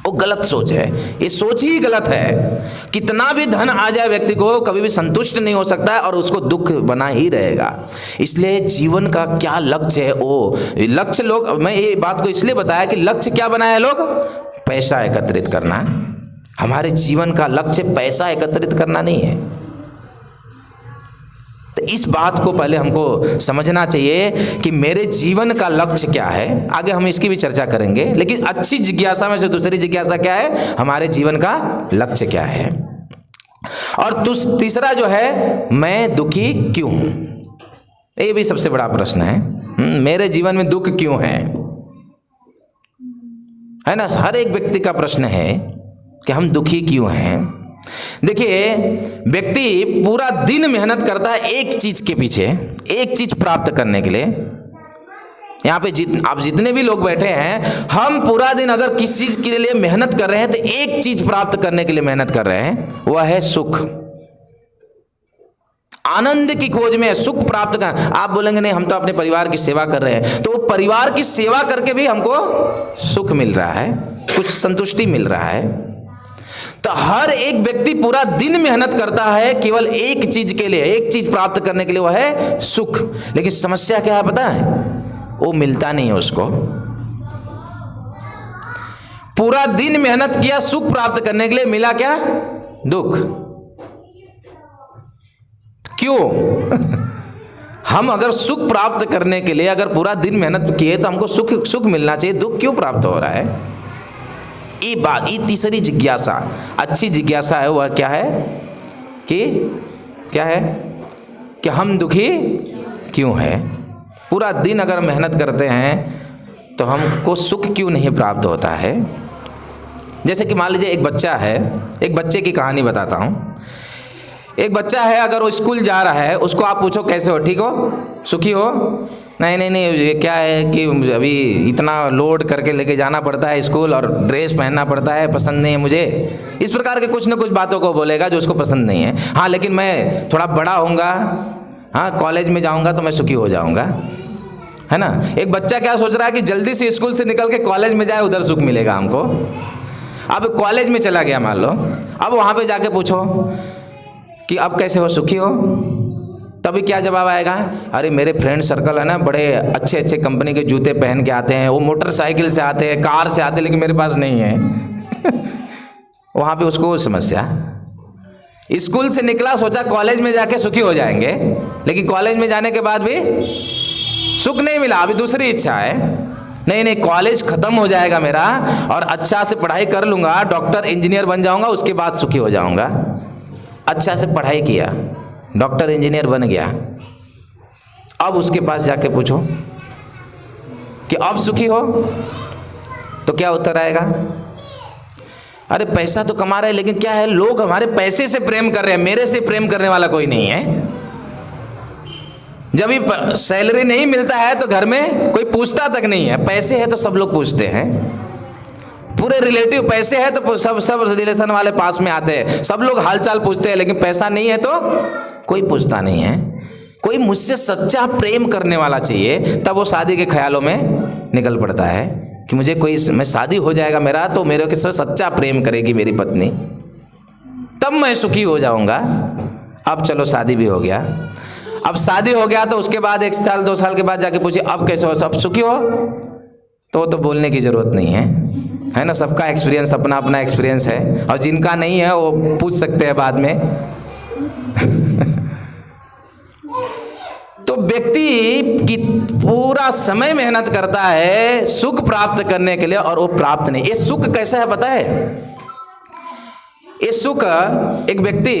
वो गलत सोच है, ये सोच ही गलत है। कितना भी धन आ जाए व्यक्ति को कभी भी संतुष्ट नहीं हो सकता है और उसको दुख बना ही रहेगा। इसलिए जीवन का क्या लक्ष्य है, वो लक्ष्य लोग, मैं ये बात को इसलिए बताया कि लक्ष्य क्या बनाया लोग, पैसा एकत्रित करना। हमारे जीवन का लक्ष्य पैसा एकत्रित करना नहीं है। तो इस बात को पहले हमको समझना चाहिए कि मेरे जीवन का लक्ष्य क्या है। आगे हम इसकी भी चर्चा करेंगे, लेकिन अच्छी जिज्ञासा में से दूसरी जिज्ञासा क्या है, हमारे जीवन का लक्ष्य क्या है। और तीसरा जो है, मैं दुखी क्यों हूं, ये भी सबसे बड़ा प्रश्न है। मेरे जीवन में दुख क्यों है ना, हर एक व्यक्ति का प्रश्न है कि हम दुखी क्यों हैं। देखिए, व्यक्ति पूरा दिन मेहनत करता है एक चीज के पीछे, एक चीज प्राप्त करने के लिए। यहाँ पे आप जितने भी लोग बैठे हैं, हम पूरा दिन अगर किसी चीज के लिए मेहनत कर रहे हैं तो एक चीज प्राप्त करने के लिए मेहनत कर रहे हैं, वह है सुख। आनंद की खोज में सुख प्राप्त कर। आप बोलेंगे नहीं हम तो अपने परिवार की सेवा कर रहे हैं, तो परिवार की सेवा करके भी हमको सुख मिल रहा है, कुछ संतुष्टि मिल रहा है। तो हर एक व्यक्ति पूरा दिन मेहनत करता है केवल एक चीज के लिए, एक चीज प्राप्त करने के लिए, वह है सुख। लेकिन समस्या क्या है पता है, वो मिलता नहीं है उसको। पूरा दिन मेहनत किया सुख प्राप्त करने के लिए, मिला क्या, दुख। क्यों? हम अगर सुख प्राप्त करने के लिए अगर पूरा दिन मेहनत किए तो हमको सुख मिलना चाहिए, दुख क्यों प्राप्त हो रहा है। ये बात, ये तीसरी जिज्ञासा, अच्छी जिज्ञासा है, वह क्या है कि हम दुखी क्यों हैं। पूरा दिन अगर मेहनत करते हैं तो हमको सुख क्यों नहीं प्राप्त होता है। जैसे कि मान लीजिए एक बच्चा है, एक बच्चे की कहानी बताता हूँ। एक बच्चा है, अगर वो स्कूल जा रहा है, उसको आप पूछो कैसे हो, ठीक हो, सुखी हो, नहीं, ये क्या है कि अभी इतना लोड करके लेके जाना पड़ता है स्कूल और ड्रेस पहनना पड़ता है, पसंद नहीं है मुझे। इस प्रकार के कुछ न कुछ बातों को बोलेगा जो उसको पसंद नहीं है। हाँ, लेकिन मैं थोड़ा बड़ा होऊंगा, हाँ कॉलेज में जाऊंगा तो मैं सुखी हो जाऊंगा, है ना। एक बच्चा क्या सोच रहा है कि जल्दी से स्कूल से निकल के कॉलेज में जाए, उधर सुख मिलेगा हमको। अब कॉलेज में चला गया मान लो, अब वहाँ पे जाके पूछो कि अब कैसे हो, सुखी हो, तभी क्या जवाब आएगा, अरे मेरे फ्रेंड सर्कल है ना, बड़े अच्छे अच्छे कंपनी के जूते पहन के आते हैं, वो मोटरसाइकिल से आते हैं, कार से आते हैं, लेकिन मेरे पास नहीं है। वहाँ पे उसको समस्या। स्कूल से निकला, सोचा कॉलेज में जाके सुखी हो जाएंगे, लेकिन कॉलेज में जाने के बाद भी सुख नहीं मिला। अभी दूसरी इच्छा है, नहीं कॉलेज खत्म हो जाएगा मेरा और अच्छा से पढ़ाई कर लूँगा, डॉक्टर इंजीनियर बन जाऊँगा, उसके बाद सुखी हो जाऊँगा। अच्छा से पढ़ाई किया, डॉक्टर इंजीनियर बन गया, अब उसके पास जाके पूछो कि अब सुखी हो, तो क्या उत्तर आएगा, अरे पैसा तो कमा रहे हैं, लेकिन क्या है, लोग हमारे पैसे से प्रेम कर रहे हैं, मेरे से प्रेम करने वाला कोई नहीं है। जब भी सैलरी नहीं मिलता है तो घर में कोई पूछता तक नहीं है, पैसे है तो सब लोग पूछते हैं, पूरे रिलेटिव पैसे है तो सब रिलेशन वाले पास में आते हैं, सब लोग हालचाल पूछते हैं, लेकिन पैसा नहीं है तो कोई पूछता नहीं है। कोई मुझसे सच्चा प्रेम करने वाला चाहिए, तब वो शादी के ख्यालों में निकल पड़ता है कि मुझे कोई, मैं शादी हो जाएगा मेरा तो मेरे के साथ सच्चा प्रेम करेगी मेरी पत्नी, तब मैं सुखी हो जाऊंगा। अब चलो शादी भी हो गया, अब शादी हो गया तो उसके बाद 1 साल 2 साल के बाद जाके पूछे अब कैसे हो, सब सुखी हो, तो बोलने की जरूरत नहीं है ना। सबका एक्सपीरियंस अपना अपना एक्सपीरियंस है, और जिनका नहीं है वो पूछ सकते हैं बाद में। तो व्यक्ति की पूरा समय मेहनत करता है सुख प्राप्त करने के लिए, और वो प्राप्त नहीं। ये सुख कैसा है पता है, ये सुख, एक व्यक्ति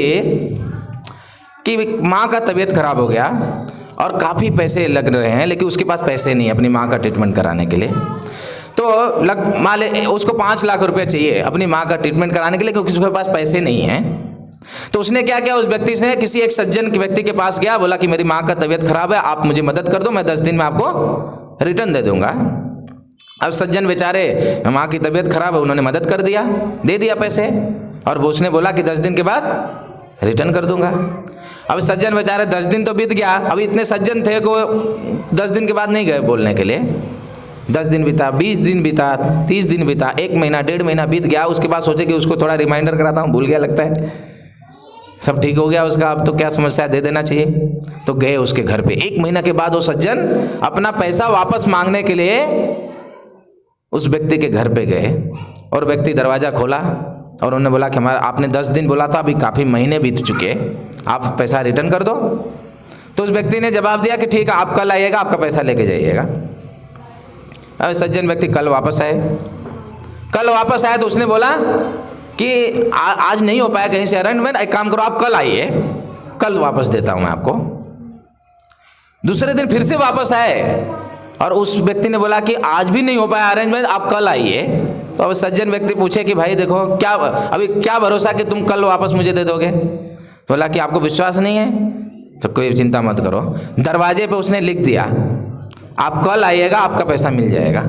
कि माँ का तबीयत खराब हो गया और काफ़ी पैसे लग रहे हैं, लेकिन उसके पास पैसे नहीं अपनी माँ का ट्रीटमेंट कराने के लिए, तो मान ले उसको 5 लाख रुपए चाहिए अपनी माँ का ट्रीटमेंट कराने के लिए, क्योंकि उसके पास पैसे नहीं हैं। तो उसने क्या किया, उस व्यक्ति से किसी एक सज्जन के व्यक्ति के पास गया, बोला कि मेरी माँ का तबीयत खराब है, आप मुझे मदद कर दो, मैं 10 दिन में आपको रिटर्न दे दूंगा। अब सज्जन बेचारे, माँ की तबीयत खराब है, उन्होंने मदद कर दिया, दे दिया पैसे, और वो उसने बोला कि 10 दिन के बाद रिटर्न कर दूंगा। अब सज्जन बेचारे 10 दिन तो बीत गया, अभी इतने सज्जन थे को 10 दिन के बाद नहीं गए बोलने के लिए। 10 दिन बीता, 20 दिन बीता, 30 दिन बीता, 1 महीना 1.5 महीना बीत गया। उसके बाद सोचे कि उसको थोड़ा रिमाइंडर कराता हूँ, भूल गया लगता है, सब ठीक हो गया उसका, अब तो क्या समस्या, दे देना चाहिए। तो गए उसके घर पे, 1 महीना के बाद वो सज्जन अपना पैसा वापस मांगने के लिए उस व्यक्ति के घर पे गए, और व्यक्ति दरवाज़ा खोला और उन्होंने बोला कि हमारा आपने 10 दिन बोला था, अभी काफ़ी महीने बीत चुके, आप पैसा रिटर्न कर दो। तो उस व्यक्ति ने जवाब दिया कि ठीक है, आप कल आइएगा, आपका पैसा लेके जाइएगा। अब सज्जन व्यक्ति कल वापस आए, तो उसने बोला कि आज नहीं हो पाया कहीं से अरेंजमेंट, एक काम करो आप कल आइए, कल वापस देता हूँ मैं आपको। दूसरे दिन फिर से वापस आए और उस व्यक्ति ने बोला कि आज भी नहीं हो पाया अरेंजमेंट, आप कल आइए। तो अब सज्जन व्यक्ति पूछे कि भाई देखो, अभी क्या भरोसा कि तुम कल वापस मुझे दे दोगे। बोला कि आपको विश्वास नहीं है तो कोई चिंता मत करो। दरवाजे पे उसने लिख दिया, आप कल आइएगा, आपका पैसा मिल जाएगा।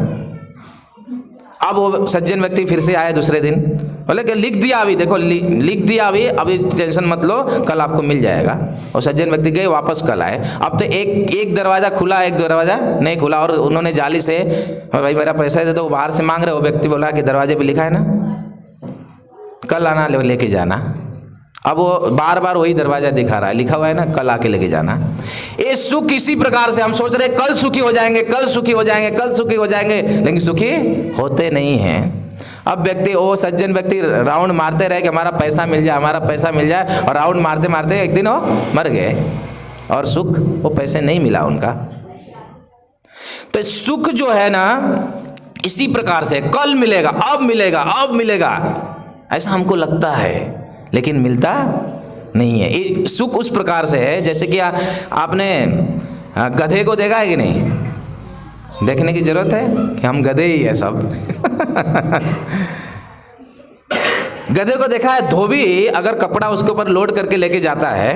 अब वो सज्जन व्यक्ति फिर से आए दूसरे दिन, बोले कि लिख दिया अभी, देखो लिख दिया अभी टेंशन मत लो, कल आपको मिल जाएगा। और सज्जन व्यक्ति गए, वापस कल आए। अब तो एक दरवाज़ा खुला, एक दरवाज़ा नहीं खुला, और उन्होंने जाली से, भाई मेरा पैसा दे दो, बाहर से मांग रहे हो। व्यक्ति बोला कि दरवाजे पे लिखा है ना कल आना, लेके जाना। अब वो बार बार वही दरवाज़ा दिखा रहा है, लिखा हुआ है ना कल आके लेके जाना। ये सुख इसी प्रकार से हम सोच रहे कल सुखी हो जाएंगे, कल सुखी हो जाएंगे, कल सुखी हो जाएंगे, लेकिन सुखी होते नहीं हैं। अब व्यक्ति, वो सज्जन व्यक्ति राउंड मारते रहे कि हमारा पैसा मिल जाए, हमारा पैसा मिल जाए, और राउंड मारते मारते एक दिन वो मर गए, और सुख, वो पैसे नहीं मिला उनका। तो सुख जो है ना इसी प्रकार से, कल मिलेगा, अब मिलेगा, अब मिलेगा, ऐसा हमको लगता है, लेकिन मिलता नहीं है। ये सुख उस प्रकार से है जैसे कि आपने गधे को देखा है कि नहीं? देखने की जरूरत है कि हम गधे ही है सब। गधे को देखा है, धोबी अगर कपड़ा उसके ऊपर लोड करके लेके जाता है,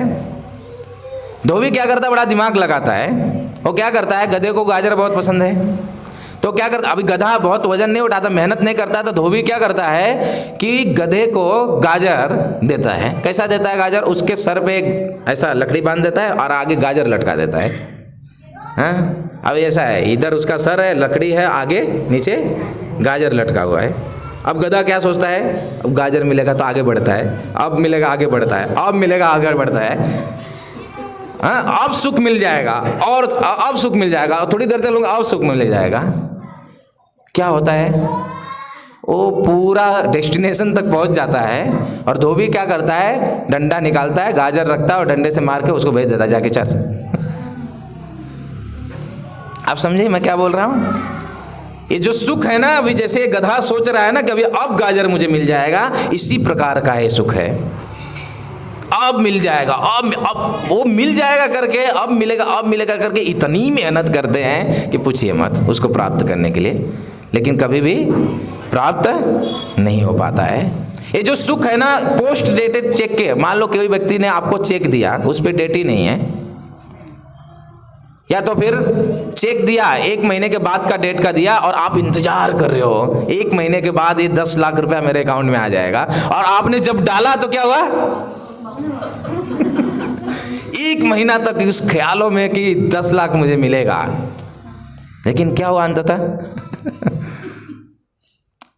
धोबी क्या करता है, बड़ा दिमाग लगाता है। वो क्या करता है, गधे को गाजर बहुत पसंद है, तो क्या करता, अभी गधा बहुत वजन नहीं उठाता, मेहनत नहीं करता, तो धोबी क्या करता है कि गधे को गाजर देता है। कैसा देता है गाजर? उसके सर पे ऐसा लकड़ी बांध देता है और आगे गाजर लटका देता है। हाँ, अब ऐसा है, इधर उसका सर है, लकड़ी है, आगे नीचे गाजर लटका हुआ है। अब गधा क्या सोचता है, अब गाजर मिलेगा तो आगे बढ़ता है, अब मिलेगा आगे बढ़ता है, अब मिलेगा आगे बढ़ता है। हाँ, अब सुख मिल जाएगा और अब सुख मिल जाएगा, और थोड़ी देर चलूंगा अब सुख मिल जाएगा। क्या होता है, वो पूरा डेस्टिनेशन तक पहुंच जाता है और धोबी क्या करता है, डंडा निकालता है, गाजर रखता है और डंडे से मार के उसको भेज देता है, जाके चल। आप समझे मैं क्या बोल रहा हूँ? ये जो सुख है ना, अभी जैसे गधा सोच रहा है ना कि अभी अब गाजर मुझे मिल जाएगा, इसी प्रकार का ये सुख है। अब मिल जाएगा, अब वो मिल जाएगा करके, अब मिलेगा करके इतनी मेहनत करते हैं कि पूछिए मत उसको प्राप्त करने के लिए, लेकिन कभी भी प्राप्त नहीं हो पाता है। ये जो सुख है ना, पोस्ट डेटेड चेक के, मान लो कोई व्यक्ति ने आपको चेक दिया, उस पर डेट ही नहीं है, या तो फिर चेक दिया 1 महीने के बाद का डेट का दिया और आप इंतजार कर रहे हो 1 महीने के बाद ये 10 लाख रुपया मेरे अकाउंट में आ जाएगा, और आपने जब डाला तो क्या हुआ 1 महीना तक उस ख्यालों में कि 10 लाख मुझे मिलेगा, लेकिन क्या हुआ अंततः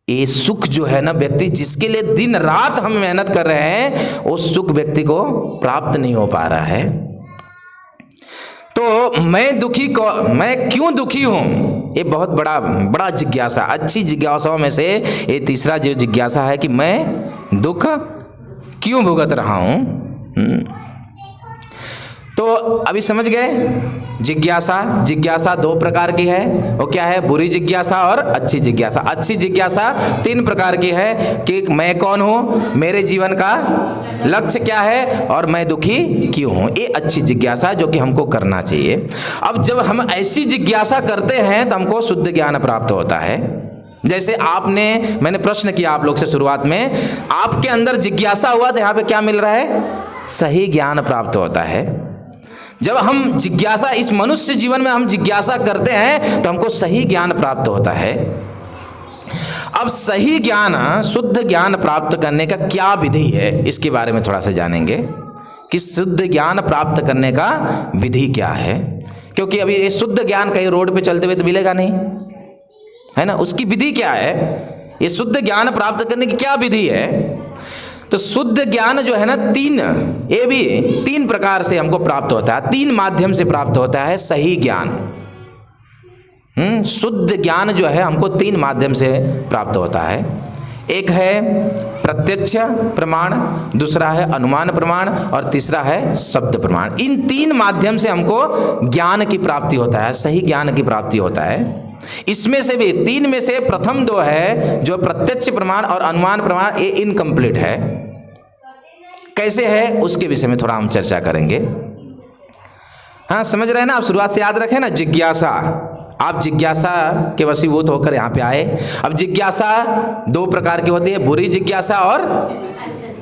ये सुख जो है ना, व्यक्ति जिसके लिए दिन रात हम मेहनत कर रहे हैं, वो सुख व्यक्ति को प्राप्त नहीं हो पा रहा है। तो मैं क्यों दुखी हूं, ये बहुत बड़ा जिज्ञासा, अच्छी जिज्ञासाओं में से ये तीसरा जो जिज्ञासा है कि मैं दुख क्यों भुगत रहा हूं। तो अभी समझ गए, जिज्ञासा 2 प्रकार की है। वो क्या है, बुरी जिज्ञासा और अच्छी जिज्ञासा। अच्छी जिज्ञासा 3 प्रकार की है कि मैं कौन हूँ, मेरे जीवन का लक्ष्य क्या है और मैं दुखी क्यों हूँ। ये अच्छी जिज्ञासा जो कि हमको करना चाहिए। अब जब हम ऐसी जिज्ञासा करते हैं तो हमको शुद्ध ज्ञान प्राप्त होता है। जैसे मैंने प्रश्न किया आप लोग से शुरुआत में, आपके अंदर जिज्ञासा हुआ तो यहाँ पे क्या मिल रहा है, सही ज्ञान प्राप्त होता है। जब हम जिज्ञासा, इस मनुष्य जीवन में हम जिज्ञासा करते हैं तो हमको सही ज्ञान प्राप्त होता है। अब सही ज्ञान, शुद्ध ज्ञान प्राप्त करने का क्या विधि है, इसके बारे में थोड़ा सा जानेंगे कि शुद्ध ज्ञान प्राप्त करने का विधि क्या है। क्योंकि अभी ये शुद्ध ज्ञान कहीं रोड पे चलते हुए तो मिलेगा नहीं, है ना। उसकी विधि क्या है, ये शुद्ध ज्ञान प्राप्त करने की क्या विधि है। तो शुद्ध ज्ञान जो है ना, 3 प्रकार से हमको प्राप्त होता है, 3 माध्यम से प्राप्त होता है सही ज्ञान। शुद्ध ज्ञान जो है हमको 3 माध्यम से प्राप्त होता है। एक है प्रत्यक्ष प्रमाण, दूसरा है अनुमान प्रमाण और तीसरा है शब्द प्रमाण। इन 3 माध्यम से हमको ज्ञान की प्राप्ति होता है, सही ज्ञान की प्राप्ति होता है। इसमें से भी 3 में से प्रथम 2 है जो प्रत्यक्ष प्रमाण और अनुमान प्रमाण, ये इनकम्प्लीट है। कैसे है उसके विषय में थोड़ा हम चर्चा करेंगे। हाँ, समझ रहे हैं ना आप, शुरुआत से याद रखें ना, जिज्ञासा, आप जिज्ञासा के वशीभूत होकर यहाँ पे आए। अब जिज्ञासा 2 प्रकार की होती है, बुरी जिज्ञासा और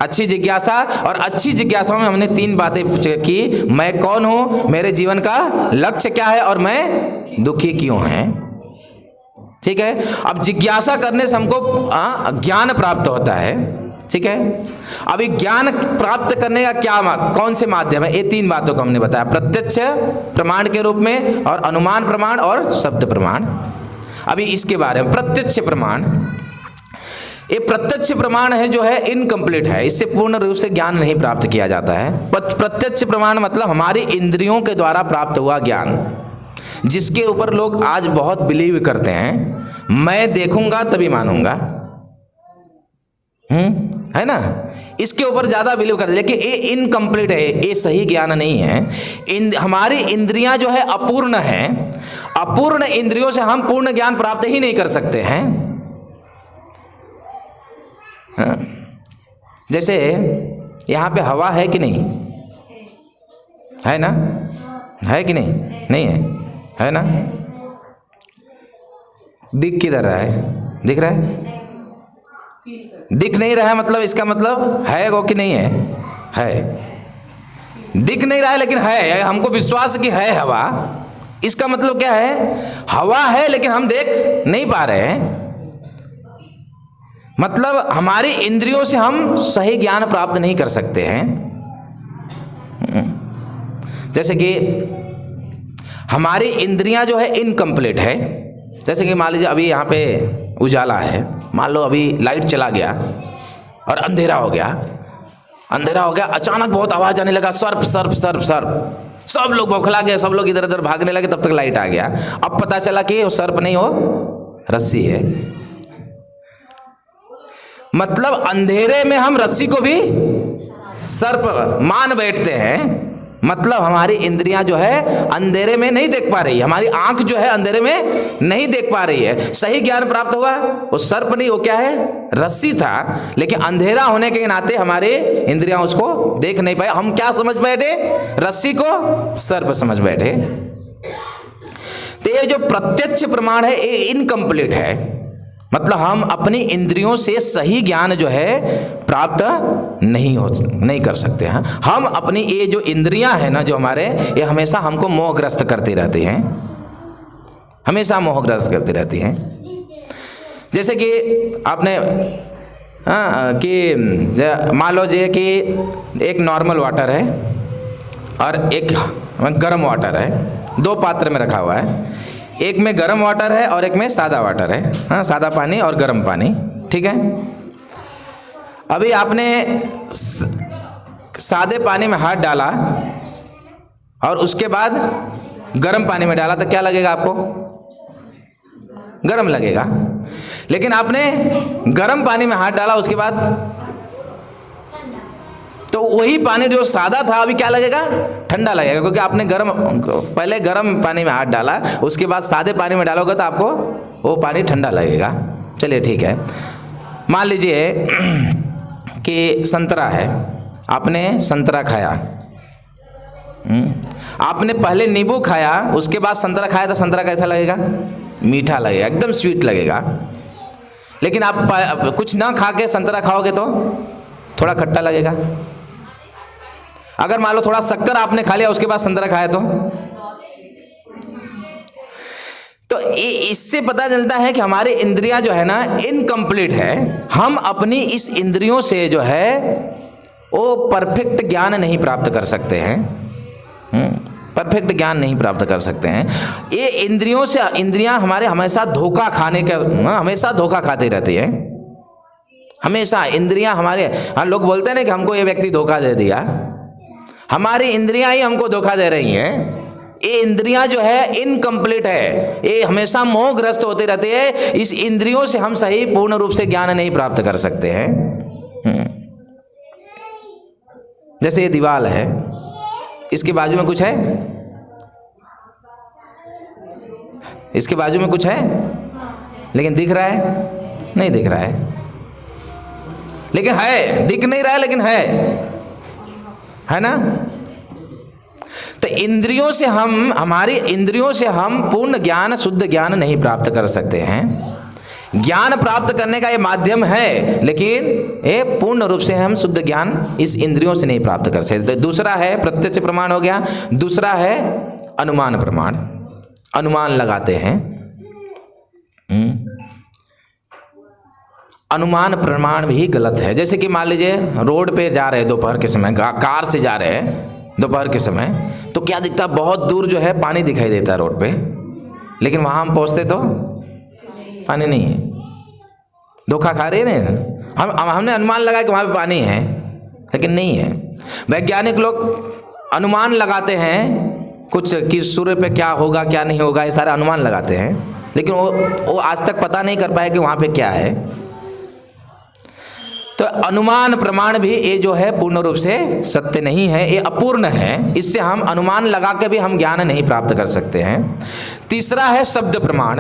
अच्छी जिज्ञासा। और अच्छी जिज्ञासाओं में हमने 3 बातें की, मैं कौन हूँ, मेरे जीवन का लक्ष्य क्या है और मैं दुखी क्यों है। ठीक है। अब जिज्ञासा करने से हमको ज्ञान प्राप्त होता है। ठीक है। अभी ज्ञान प्राप्त करने का कौन से माध्यम है, ये 3 बातों को हमने बताया, प्रत्यक्ष प्रमाण के रूप में और अनुमान प्रमाण और शब्द प्रमाण। अभी इसके बारे में प्रत्यक्ष प्रमाण, ये प्रत्यक्ष प्रमाण है जो है इनकम्प्लीट है, इससे पूर्ण रूप से ज्ञान नहीं प्राप्त किया जाता है। प्रत्यक्ष प्रमाण मतलब हमारी इंद्रियों के द्वारा प्राप्त हुआ ज्ञान, जिसके ऊपर लोग आज बहुत बिलीव करते हैं। मैं देखूंगा तभी मानूंगा, है ना, इसके ऊपर ज्यादा बिलीव करते हैं। लेकिन ये इनकम्प्लीट है, ये सही ज्ञान नहीं है। हमारी इंद्रियां जो है अपूर्ण है, अपूर्ण इंद्रियों से हम पूर्ण ज्ञान प्राप्त ही नहीं कर सकते हैं। जैसे यहाँ पे हवा है कि नहीं है, ना है कि नहीं, नहीं है ना। दिख किधर रहा है, दिख रहा है, दिख नहीं रहा है, मतलब इसका मतलब है वो कि नहीं है, दिख नहीं रहा है लेकिन है, हमको विश्वास कि है हवा। इसका मतलब क्या है, हवा है लेकिन हम देख नहीं पा रहे हैं। मतलब हमारी इंद्रियों से हम सही ज्ञान प्राप्त नहीं कर सकते हैं। जैसे कि हमारी इंद्रियां जो है इनकम्प्लीट है। जैसे कि मान लीजिए अभी यहाँ पे उजाला है, मान लो अभी लाइट चला गया और अंधेरा हो गया, अंधेरा हो गया, अचानक बहुत आवाज आने लगा, सर्प सर्प सर्प सर्प, सब लोग बौखला गए, सब लोग इधर उधर भागने लगे। तब तक लाइट आ गया। अब पता चला कि वो सर्प नहीं, हो रस्सी है। मतलब अंधेरे में हम रस्सी को भी सर्प मान बैठते हैं। मतलब हमारी इंद्रियां जो है अंधेरे में नहीं देख पा रही है, हमारी आंख जो है अंधेरे में नहीं देख पा रही है। सही ज्ञान प्राप्त हुआ, वो सर्प नहीं, वो क्या है, रस्सी था। लेकिन अंधेरा होने के नाते हमारे इंद्रियां उसको देख नहीं पाए। हम क्या समझ बैठे, रस्सी को सर्प समझ बैठे। तो ये जो प्रत्यक्ष प्रमाण है ये इनकम्प्लीट है। मतलब हम अपनी इंद्रियों से सही ज्ञान जो है प्राप्त नहीं कर सकते हैं। हम अपनी ये जो इंद्रियां हैं ना, जो हमारे, ये हमेशा हमको मोहग्रस्त करती रहती हैं, हमेशा मोहग्रस्त करती रहती हैं। जैसे कि आपने कि मान लो जे कि एक नॉर्मल वाटर है और एक गर्म वाटर है, दो पात्र में रखा हुआ है। एक में गर्म वाटर है और एक में सादा वाटर है, हाँ, सादा पानी और गर्म पानी, ठीक है। अभी आपने सादे पानी में हाथ डाला और उसके बाद गर्म पानी में डाला, तो क्या लगेगा आपको, गर्म लगेगा। लेकिन आपने गर्म पानी में हाथ डाला उसके बाद, तो वही पानी जो सादा था अभी क्या लगेगा, ठंडा लगेगा, क्योंकि आपने पहले गर्म पानी में हाथ डाला, उसके बाद सादे पानी में डालोगे तो आपको वो पानी ठंडा लगेगा। चलिए ठीक है, मान लीजिए कि संतरा है, आपने संतरा खाया, आपने पहले नींबू खाया, उसके बाद संतरा खाया, तो संतरा कैसा लगेगा, मीठा लगेगा, एकदम स्वीट लगेगा। लेकिन आप कुछ ना खा के संतरा खाओगे तो थोड़ा खट्टा लगेगा। अगर मान लो थोड़ा शक्कर आपने खा लिया उसके बाद संतरा खाया तो इससे पता चलता है कि हमारी इंद्रियां जो है ना इनकम्प्लीट है। हम अपनी इस इंद्रियों से जो है वो परफेक्ट ज्ञान नहीं प्राप्त कर सकते हैं, परफेक्ट ज्ञान नहीं प्राप्त कर सकते हैं। ये इंद्रियां हमारे हमेशा धोखा खाने का, हमेशा धोखा खाती रहती है, हमेशा इंद्रियां हमारे, लोग बोलते हैं ना कि हमको ये व्यक्ति धोखा दे दिया, हमारी इंद्रियां ही हमको धोखा दे रही हैं। ये इंद्रियां जो है इनकम्प्लीट है, ये हमेशा मोहग्रस्त होते रहते हैं। इस इंद्रियों से हम सही पूर्ण रूप से ज्ञान नहीं प्राप्त कर सकते हैं। जैसे ये दीवार है, इसके बाजू में कुछ है, इसके बाजू में कुछ है, लेकिन दिख रहा है, नहीं दिख रहा है, लेकिन है, दिख नहीं रहा है लेकिन है ना। तो इंद्रियों से हमारी इंद्रियों से हम पूर्ण ज्ञान, शुद्ध ज्ञान नहीं प्राप्त कर सकते हैं। ज्ञान प्राप्त करने का ये माध्यम है, लेकिन ये पूर्ण रूप से हम शुद्ध ज्ञान इस इंद्रियों से नहीं प्राप्त कर सकते। तो दूसरा है प्रत्यक्ष प्रमाण हो गया, दूसरा है अनुमान प्रमाण, अनुमान लगाते हैं। अनुमान प्रमाण भी गलत है। जैसे कि मान लीजिए रोड पे जा रहे हैं दोपहर के समय, कार से जा रहे हैं दोपहर के समय, तो क्या दिखता है, बहुत दूर जो है पानी दिखाई देता है रोड पे, लेकिन वहाँ हम पहुँचते तो पानी नहीं है। धोखा खा रहे हैं ना, हमने अनुमान लगा कि वहाँ पे पानी है, लेकिन नहीं है। वैज्ञानिक लोग अनुमान लगाते हैं कुछ कि सूर्य पे क्या होगा क्या नहीं होगा, ये सारे अनुमान लगाते हैं, लेकिन वो आज तक पता नहीं कर पाए कि वहाँ पे क्या है। तो अनुमान प्रमाण भी ये जो है पूर्ण रूप से सत्य नहीं है, ये अपूर्ण है। इससे हम अनुमान लगा के भी हम ज्ञान नहीं प्राप्त कर सकते हैं। तीसरा है शब्द प्रमाण।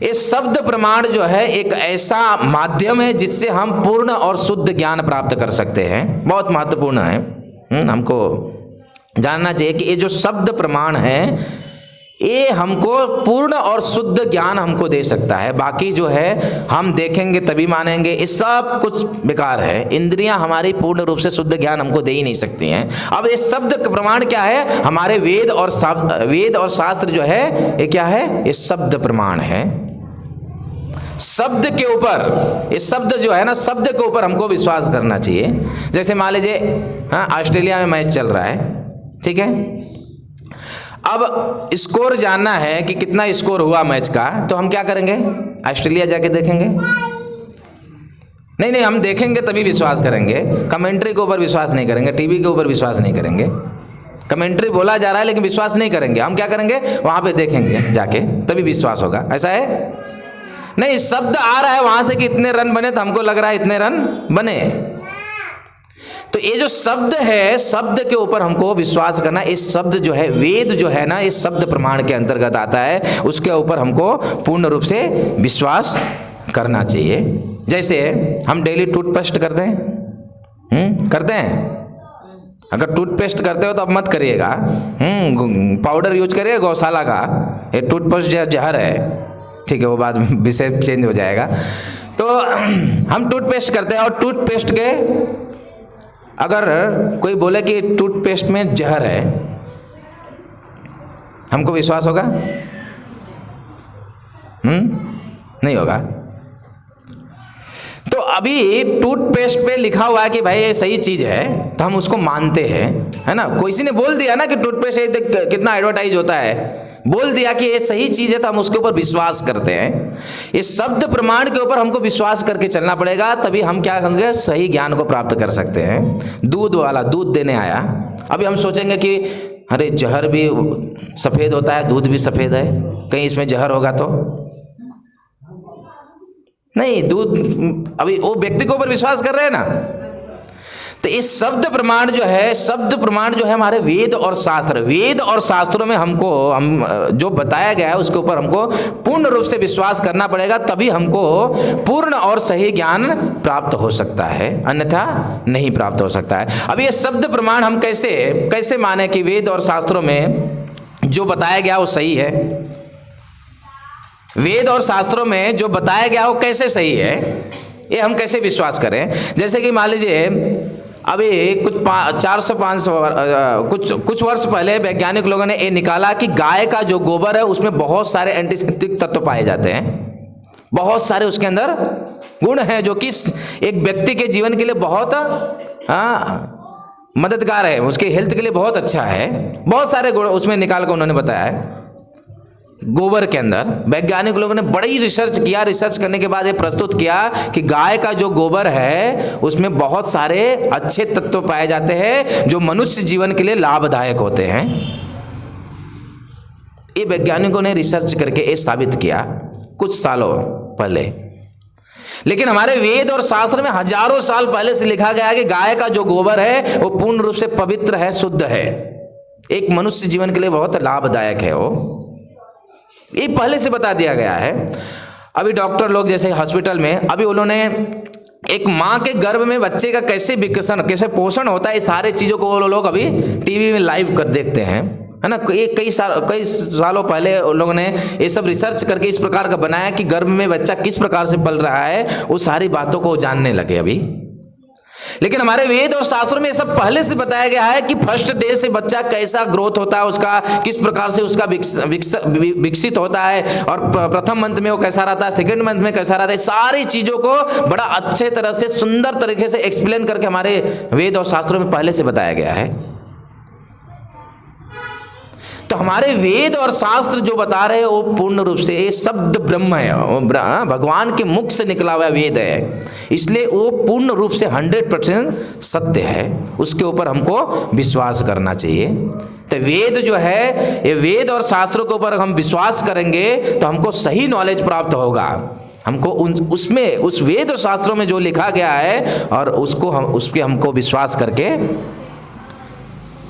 ये शब्द प्रमाण जो है एक ऐसा माध्यम है जिससे हम पूर्ण और शुद्ध ज्ञान प्राप्त कर सकते हैं। बहुत महत्वपूर्ण है, हमको जानना चाहिए कि ये जो शब्द प्रमाण है ये हमको पूर्ण और शुद्ध ज्ञान हमको दे सकता है। बाकी जो है हम देखेंगे तभी मानेंगे, ये सब कुछ बेकार है। इंद्रियां हमारी पूर्ण रूप से शुद्ध ज्ञान हमको दे ही नहीं सकती हैं। अब ये शब्द प्रमाण क्या है, हमारे वेद और शास्त्र जो है ये क्या है, ये शब्द प्रमाण है। शब्द के ऊपर, ये शब्द जो है ना, शब्द के ऊपर हमको विश्वास करना चाहिए। जैसे मान लीजिए ऑस्ट्रेलिया में मैच चल रहा है, ठीक है, अब स्कोर जानना है कि कितना स्कोर हुआ मैच का, तो हम क्या करेंगे, ऑस्ट्रेलिया जाके देखेंगे, नहीं नहीं, हम देखेंगे तभी विश्वास करेंगे। कमेंट्री के ऊपर विश्वास नहीं करेंगे, टीवी के ऊपर विश्वास नहीं करेंगे। कमेंट्री बोला जा रहा है लेकिन विश्वास नहीं करेंगे। हम क्या करेंगे, वहाँ पे देखेंगे जाके, तभी विश्वास होगा। ऐसा है नहीं, शब्द आ रहा है वहाँ से कि इतने रन बने, तो हमको लग रहा है इतने रन बने। तो ये जो शब्द है, शब्द के ऊपर हमको विश्वास करना। इस शब्द जो है, वेद जो है ना, इस शब्द प्रमाण के अंतर्गत आता है, उसके ऊपर हमको पूर्ण रूप से विश्वास करना चाहिए। जैसे हम डेली टूथपेस्ट करते हैं, करते हैं। अगर टूथपेस्ट करते हो तो अब मत करिएगा, पाउडर यूज करिए गौशाला का। ये टूथपेस्ट जहर है, ठीक है, वो बाद में विषय चेंज हो जाएगा। तो हम टूथपेस्ट करते हैं, और टूथपेस्ट के अगर कोई बोले कि टूथपेस्ट में जहर है, हमको विश्वास होगा? नहीं होगा। तो अभी टूथपेस्ट पे लिखा हुआ है कि भाई ये सही चीज है, तो हम उसको मानते हैं, है ना। किसी ने बोल दिया ना कि टूथपेस्ट कितना एडवर्टाइज होता है, बोल दिया कि ये सही चीज है, तो हम उसके ऊपर विश्वास करते हैं। इस शब्द प्रमाण के ऊपर हमको विश्वास करके चलना पड़ेगा, तभी हम क्या होंगे, सही ज्ञान को प्राप्त कर सकते हैं। दूध वाला दूध देने आया, अभी हम सोचेंगे कि अरे जहर भी सफेद होता है, दूध भी सफेद है, कहीं इसमें जहर होगा तो नहीं। दूध, अभी वो व्यक्ति के ऊपर विश्वास कर रहे हैं ना। तो इस शब्द प्रमाण जो है, शब्द प्रमाण जो है हमारे वेद और शास्त्र, वेद और शास्त्रों में हम जो बताया गया है उसके ऊपर हमको पूर्ण रूप से विश्वास करना पड़ेगा, तभी हमको पूर्ण और सही ज्ञान प्राप्त हो सकता है, अन्यथा नहीं प्राप्त हो सकता है। अब ये शब्द प्रमाण हम कैसे माने कि वेद और शास्त्रों में जो बताया गया वो सही है? वेद और शास्त्रों में जो बताया गया वो कैसे सही है, ये हम कैसे विश्वास करें? जैसे कि मान लीजिए अभी कुछ 400-500 कुछ वर्ष पहले वैज्ञानिक लोगों ने ये निकाला कि गाय का जो गोबर है उसमें बहुत सारे एंटीसेप्टिक तत्व पाए जाते हैं, बहुत सारे उसके अंदर गुण हैं जो कि एक व्यक्ति के जीवन के लिए बहुत मददगार है, उसके हेल्थ के लिए बहुत अच्छा है। बहुत सारे गुण उसमें निकाल कर उन्होंने बताया है गोबर के अंदर। वैज्ञानिक लोगों ने बड़ी रिसर्च किया, रिसर्च करने के बाद ये प्रस्तुत किया कि गाय का जो गोबर है उसमें बहुत सारे अच्छे तत्व पाए जाते हैं जो मनुष्य जीवन के लिए लाभदायक होते हैं। ये वैज्ञानिकों ने रिसर्च करके ये साबित किया कुछ सालों पहले। लेकिन हमारे वेद और शास्त्र में हजारों साल पहले से लिखा गया है कि गाय का जो गोबर है वो पूर्ण रूप से पवित्र है, शुद्ध है, एक मनुष्य जीवन के लिए बहुत लाभदायक है। वो ये पहले से बता दिया गया है। अभी डॉक्टर लोग जैसे हॉस्पिटल में, अभी उन्होंने एक माँ के गर्भ में बच्चे का कैसे विकसन, कैसे पोषण होता है, ये सारे चीज़ों को वो लोग अभी टीवी में लाइव कर देखते हैं, है ना। कई सालों पहले उन लोगों ने ये सब रिसर्च करके इस प्रकार का बनाया कि गर्भ में बच्चा किस प्रकार से पल रहा है, वो सारी बातों को जानने लगे अभी। लेकिन हमारे वेद और शास्त्रों में ये सब पहले से बताया गया है कि फर्स्ट डे से बच्चा कैसा ग्रोथ होता है, उसका किस प्रकार से उसका विकसित होता है, और प्रथम मंथ में वो कैसा रहता है, सेकंड मंथ में कैसा रहता है। सारी चीज़ों को बड़ा अच्छे तरह से, सुंदर तरीके से एक्सप्लेन करके हमारे वेद और शास्त्रों में पहले से बताया गया है। तो हमारे वेद और शास्त्र जो बता रहे हैं वो पूर्ण रूप से ये शब्द ब्रह्म है, भगवान के मुख से निकला हुआ वेद है, इसलिए वो पूर्ण रूप से 100% सत्य है। उसके ऊपर हमको विश्वास करना चाहिए। तो वेद जो है, ये वेद और शास्त्रों के ऊपर हम विश्वास करेंगे तो हमको सही नॉलेज प्राप्त होगा। हमको उसमें, उस वेद और शास्त्रों में जो लिखा गया है और उसके हमको विश्वास करके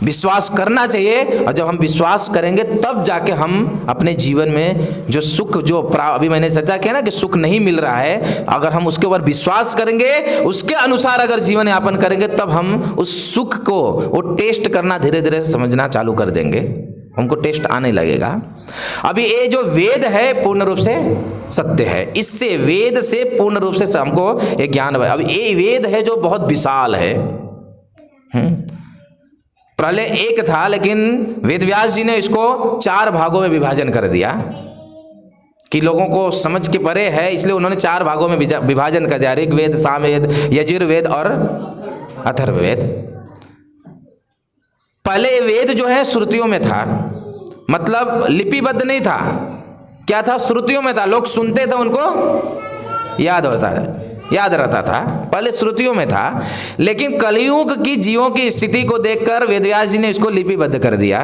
विश्वास करना चाहिए। और जब हम विश्वास करेंगे तब जाके हम अपने जीवन में जो सुख, जो अभी मैंने चर्चा किया ना कि सुख नहीं मिल रहा है, अगर हम उसके ऊपर विश्वास करेंगे, उसके अनुसार अगर जीवन यापन करेंगे, तब हम उस सुख को वो टेस्ट करना धीरे धीरे समझना चालू कर देंगे, हमको टेस्ट आने लगेगा। अभी ये जो वेद है पूर्ण रूप से सत्य है, इससे वेद से पूर्ण रूप से हमको ये ज्ञान। अब ये वेद है जो बहुत विशाल है। पहले एक था, लेकिन वेदव्यास जी ने इसको 4 भागों में विभाजन कर दिया कि लोगों को समझ के परे है, इसलिए उन्होंने 4 भागों में विभाजन कर दिया, ऋग्वेद, सामवेद, यजुर्वेद और अथर्ववेद। पहले वेद जो है श्रुतियों में था, मतलब लिपिबद्ध नहीं था। क्या था? श्रुतियों में था, लोग सुनते थे, उनको याद होता है। याद रहता था, पहले श्रुतियों में था, लेकिन कलयुग की जीवों की स्थिति को देखकर वेदव्यास जी ने इसको लिपिबद्ध कर दिया।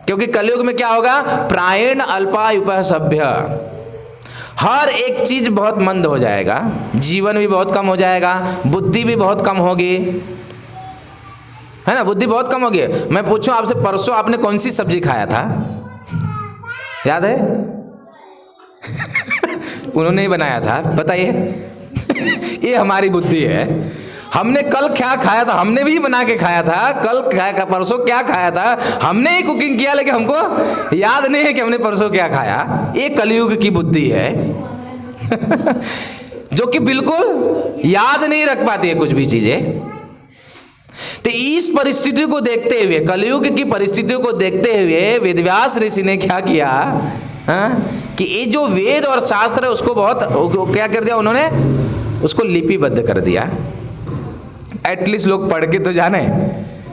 क्योंकि कलयुग में क्या होगा, प्रायण अल्पायुपः सभ्य, हर एक चीज बहुत मंद हो जाएगा, जीवन भी बहुत कम हो जाएगा, बुद्धि भी बहुत कम होगी, है ना, बुद्धि बहुत कम होगी। मैं पूछूं आपसे, परसों आपने कौन सी सब्जी खाया था, याद है? उन्होंने ही बनाया था, बताइए। ये हमारी बुद्धि है, हमने कल क्या खाया था, हमने भी बना के खाया था, कल खाया, परसों क्या खाया था, हमने ही कुकिंग किया, लेकिन हमको याद नहीं है कि हमने परसों क्या खाया। ये कलयुग की बुद्धि है जो कि बिल्कुल याद नहीं रख पाती है कुछ भी चीजें। तो इस परिस्थिति को देखते हुए, कलयुग की परिस्थितियों को देखते हुए वेदव्यास ऋषि ने क्या किया, कि ये जो वेद और शास्त्र है उसको बहुत क्या कर दिया उन्होंने, उसको लिपिबद्ध कर दिया। एटलीस्ट लोग पढ़ के तो जाने,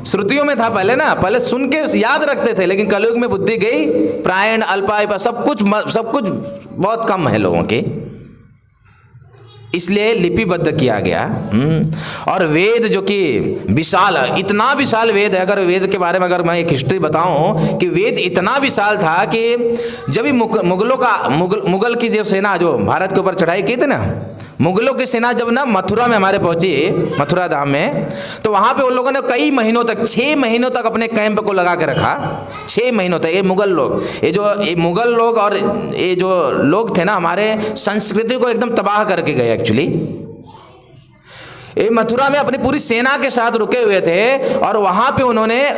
श्रुतियों में था पहले ना, पहले सुन के याद रखते थे, लेकिन कलयुग में बुद्धि गई, प्रायण अल्पायुपः सब कुछ बहुत कम है लोगों की, इसलिए लिपिबद्ध किया गया। और वेद जो कि विशाल है, इतना विशाल वेद है, अगर वेद के बारे में अगर मैं एक हिस्ट्री बताऊं कि वेद इतना विशाल था कि जब भी मुगल की जो सेना जो भारत के ऊपर चढ़ाई की थी ना, मुगलों की सेना जब ना मथुरा में हमारे पहुंची, मथुरा धाम में, तो वहां पे उन लोगों ने कई महीनों तक, 6 महीनों तक अपने कैंप को लगा के रखा, 6 महीनों तक। ये मुगल लोग, ये मुगल लोग और ये जो लोग थे ना, हमारे संस्कृति को एकदम तबाह करके गए एक्चुअली। ये मथुरा में अपनी पूरी सेना के साथ रुके हुए थे और वहां पे उन्होंने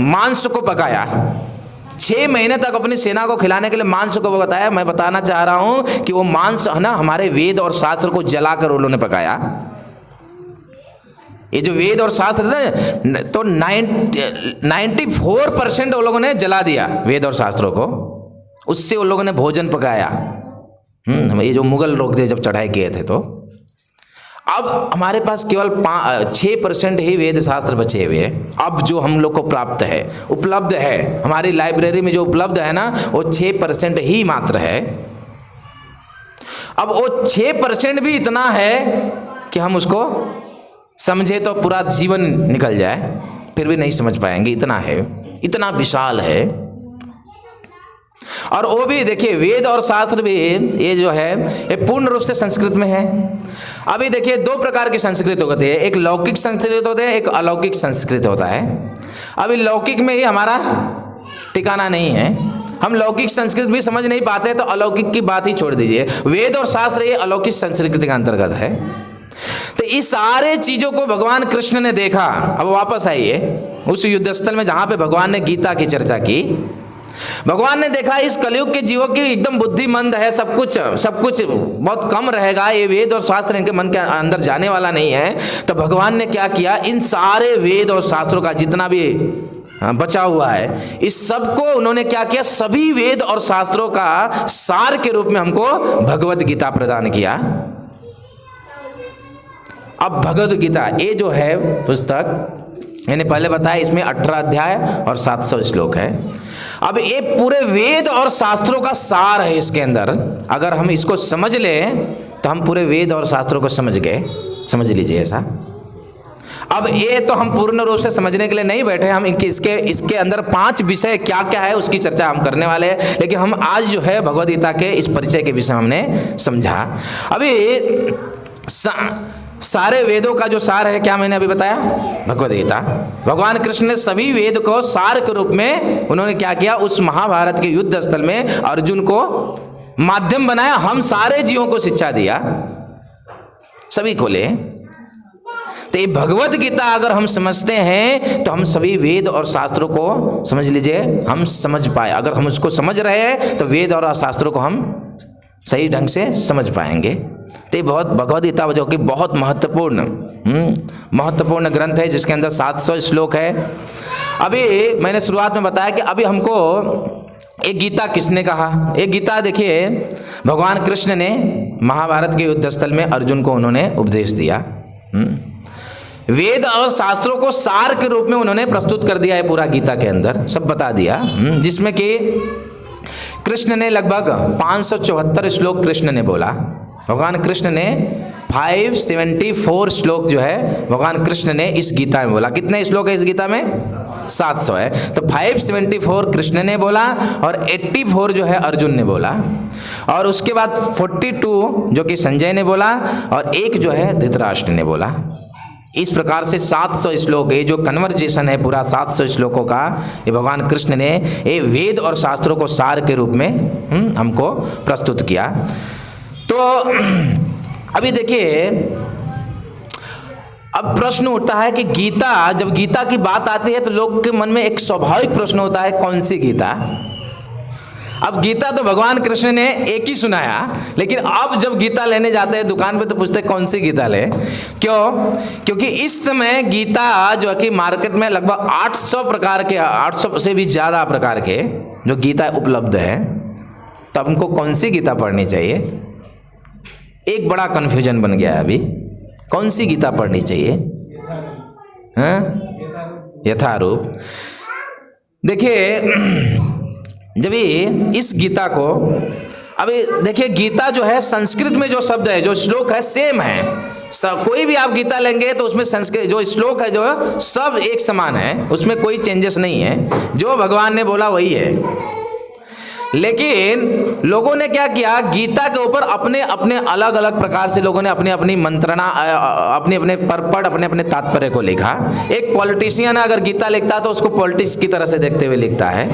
मांस को पकाया, 6 महीने तक अपनी सेना को खिलाने के लिए मांस को बताया। मैं बताना चाह रहा हूं कि वो मांस है ना, हमारे वेद और शास्त्र को जलाकर उन्होंने पकाया। ये जो वेद और शास्त्र थे तो 94% उन लोगों ने जला दिया वेद और शास्त्रों को, उससे उन लोगों ने भोजन पकाया। ये जो मुगल लोग थे जब चढ़ाई किए थे, तो अब हमारे पास केवल 6% ही वेद शास्त्र बचे हुए हैं। अब जो हम लोग को प्राप्त है, उपलब्ध है, हमारी लाइब्रेरी में जो उपलब्ध है ना, वो 6% ही मात्र है। अब वो 6% भी इतना है कि हम उसको समझे तो पूरा जीवन निकल जाए, फिर भी नहीं समझ पाएंगे, इतना है, इतना विशाल है। और वो भी देखिए, वेद और शास्त्र भी ये जो है ये पूर्ण रूप से संस्कृत में है। अभी देखिए 2 प्रकार की संस्कृत होती है, एक लौकिक संस्कृत होता है, एक अलौकिक संस्कृत होता है। अभी लौकिक में ही हमारा ठिकाना नहीं है, हम लौकिक संस्कृत भी समझ नहीं पाते, तो अलौकिक की बात ही छोड़ दीजिए। वेद और शास्त्र ये अलौकिक संस्कृति के अंतर्गत है। तो इस सारे चीजों को भगवान कृष्ण ने देखा। अब वापस आइए उस युद्ध स्थल में जहां पे भगवान ने गीता की चर्चा की। भगवान ने देखा इस कलयुग के जीवों की एकदम बुद्धिमंद है, सब कुछ बहुत कम रहेगा, ये वेद और शास्त्र इनके मन के अंदर जाने वाला नहीं है। तो भगवान ने क्या किया, इन सारे वेद और शास्त्रों का जितना भी बचा हुआ है, इस सब को उन्होंने क्या किया, सभी वेद और शास्त्रों का सार के रूप में हमको भगवत गीता प्रदान किया। अब भगवत गीता ये जो है पुस्तक, मैंने पहले बताया इसमें 18 अध्याय और 700 श्लोक है। अब ये पूरे वेद और शास्त्रों का सार है इसके अंदर। अगर हम इसको समझ लें तो हम पूरे वेद और शास्त्रों को समझ गए, समझ लीजिए ऐसा। अब ये तो हम पूर्ण रूप से समझने के लिए नहीं बैठे, हम इसके अंदर 5 विषय क्या क्या है उसकी चर्चा हम करने वाले हैं। लेकिन हम आज जो है भगवद गीता के इस परिचय के विषय हमने समझा। अभी सारे वेदों का जो सार है, क्या मैंने अभी बताया, भगवद गीता। भगवान कृष्ण ने सभी वेद को सार के रूप में उन्होंने क्या किया, उस महाभारत के युद्ध स्थल में अर्जुन को माध्यम बनाया, हम सारे जीवों को शिक्षा दिया, सभी को ले। तो ये भगवद गीता अगर हम समझते हैं तो हम सभी वेद और शास्त्रों को समझ लीजिए हम समझ पाए। अगर हम उसको समझ रहे हैं तो वेद और शास्त्रों को हम सही ढंग से समझ पाएंगे। तो ये बहुत भगवद गीता जो कि बहुत महत्वपूर्ण ग्रंथ है, जिसके अंदर 700 श्लोक है। अभी मैंने शुरुआत में बताया कि अभी हमको एक गीता किसने कहा। एक गीता देखिए भगवान कृष्ण ने महाभारत के युद्ध स्थल में अर्जुन को उन्होंने उपदेश दिया। वेद और शास्त्रों को सार के रूप में उन्होंने प्रस्तुत कर दिया है, पूरा गीता के अंदर सब बता दिया, जिसमें कि कृष्ण ने लगभग 574 श्लोक कृष्ण ने बोला। भगवान कृष्ण ने 574 श्लोक जो है भगवान कृष्ण ने इस गीता में बोला। कितने श्लोक है इस गीता में? 700 है। तो 574 कृष्ण ने बोला और 84 जो है अर्जुन ने बोला, और उसके बाद 42 जो कि संजय ने बोला, और एक जो है धृतराष्ट्र ने बोला। इस प्रकार से 700 श्लोक, ये जो कन्वर्जेशन है पूरा 700 श्लोकों का, ये भगवान कृष्ण ने ये वेद और शास्त्रों को सार के रूप में हमको प्रस्तुत किया। तो अभी देखिए, अब प्रश्न उठता है कि गीता, जब गीता की बात आती है तो लोग के मन में एक स्वाभाविक प्रश्न होता है, कौन सी गीता? अब गीता तो भगवान कृष्ण ने एक ही सुनाया, लेकिन अब जब गीता लेने जाते हैं दुकान पे तो पूछते हैं कौन सी गीता ले। क्यों? क्योंकि इस समय गीता जो कि मार्केट में लगभग 800 प्रकार के, 800 से भी ज़्यादा प्रकार के जो गीता उपलब्ध है, तो हमको कौन सी गीता पढ़नी चाहिए? एक बड़ा कन्फ्यूजन बन गया है अभी, कौन सी गीता पढ़नी चाहिए? यथारूप। देखिए, जब इस गीता को, अभी देखिए गीता जो है संस्कृत में जो शब्द है, जो श्लोक है सेम है। कोई भी आप गीता लेंगे तो उसमें संस्कृत जो श्लोक है जो सब एक समान है, उसमें कोई चेंजेस नहीं है, जो भगवान ने बोला वही है। लेकिन लोगों ने क्या किया, गीता के ऊपर अपने अपने अलग अलग प्रकार से लोगों ने अपनी अपनी मंत्रणा, अपने अपने परपड़, अपने अपने तात्पर्य को लिखा। एक पॉलिटिशियन अगर गीता लिखता है तो उसको पॉलिटिक्स की तरह से देखते हुए लिखता है।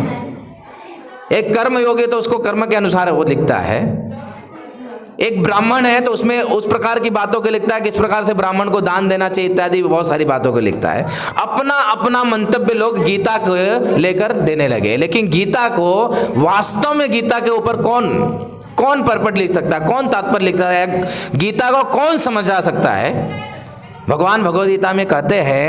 एक कर्म योगी तो उसको कर्म के अनुसार वो लिखता है। एक ब्राह्मण है तो उसमें उस प्रकार की बातों को लिखता है, किस प्रकार से ब्राह्मण को दान देना चाहिए इत्यादि बहुत सारी बातों को लिखता है। अपना अपना मंतव्य लोग गीता को लेकर देने लगे। लेकिन गीता को वास्तव में, गीता के ऊपर कौन परपट लिख सकता है, कौन तात्पर्य लिख सकता है, गीता को कौन समझा सकता है? भगवान भगवद गीता में कहते हैं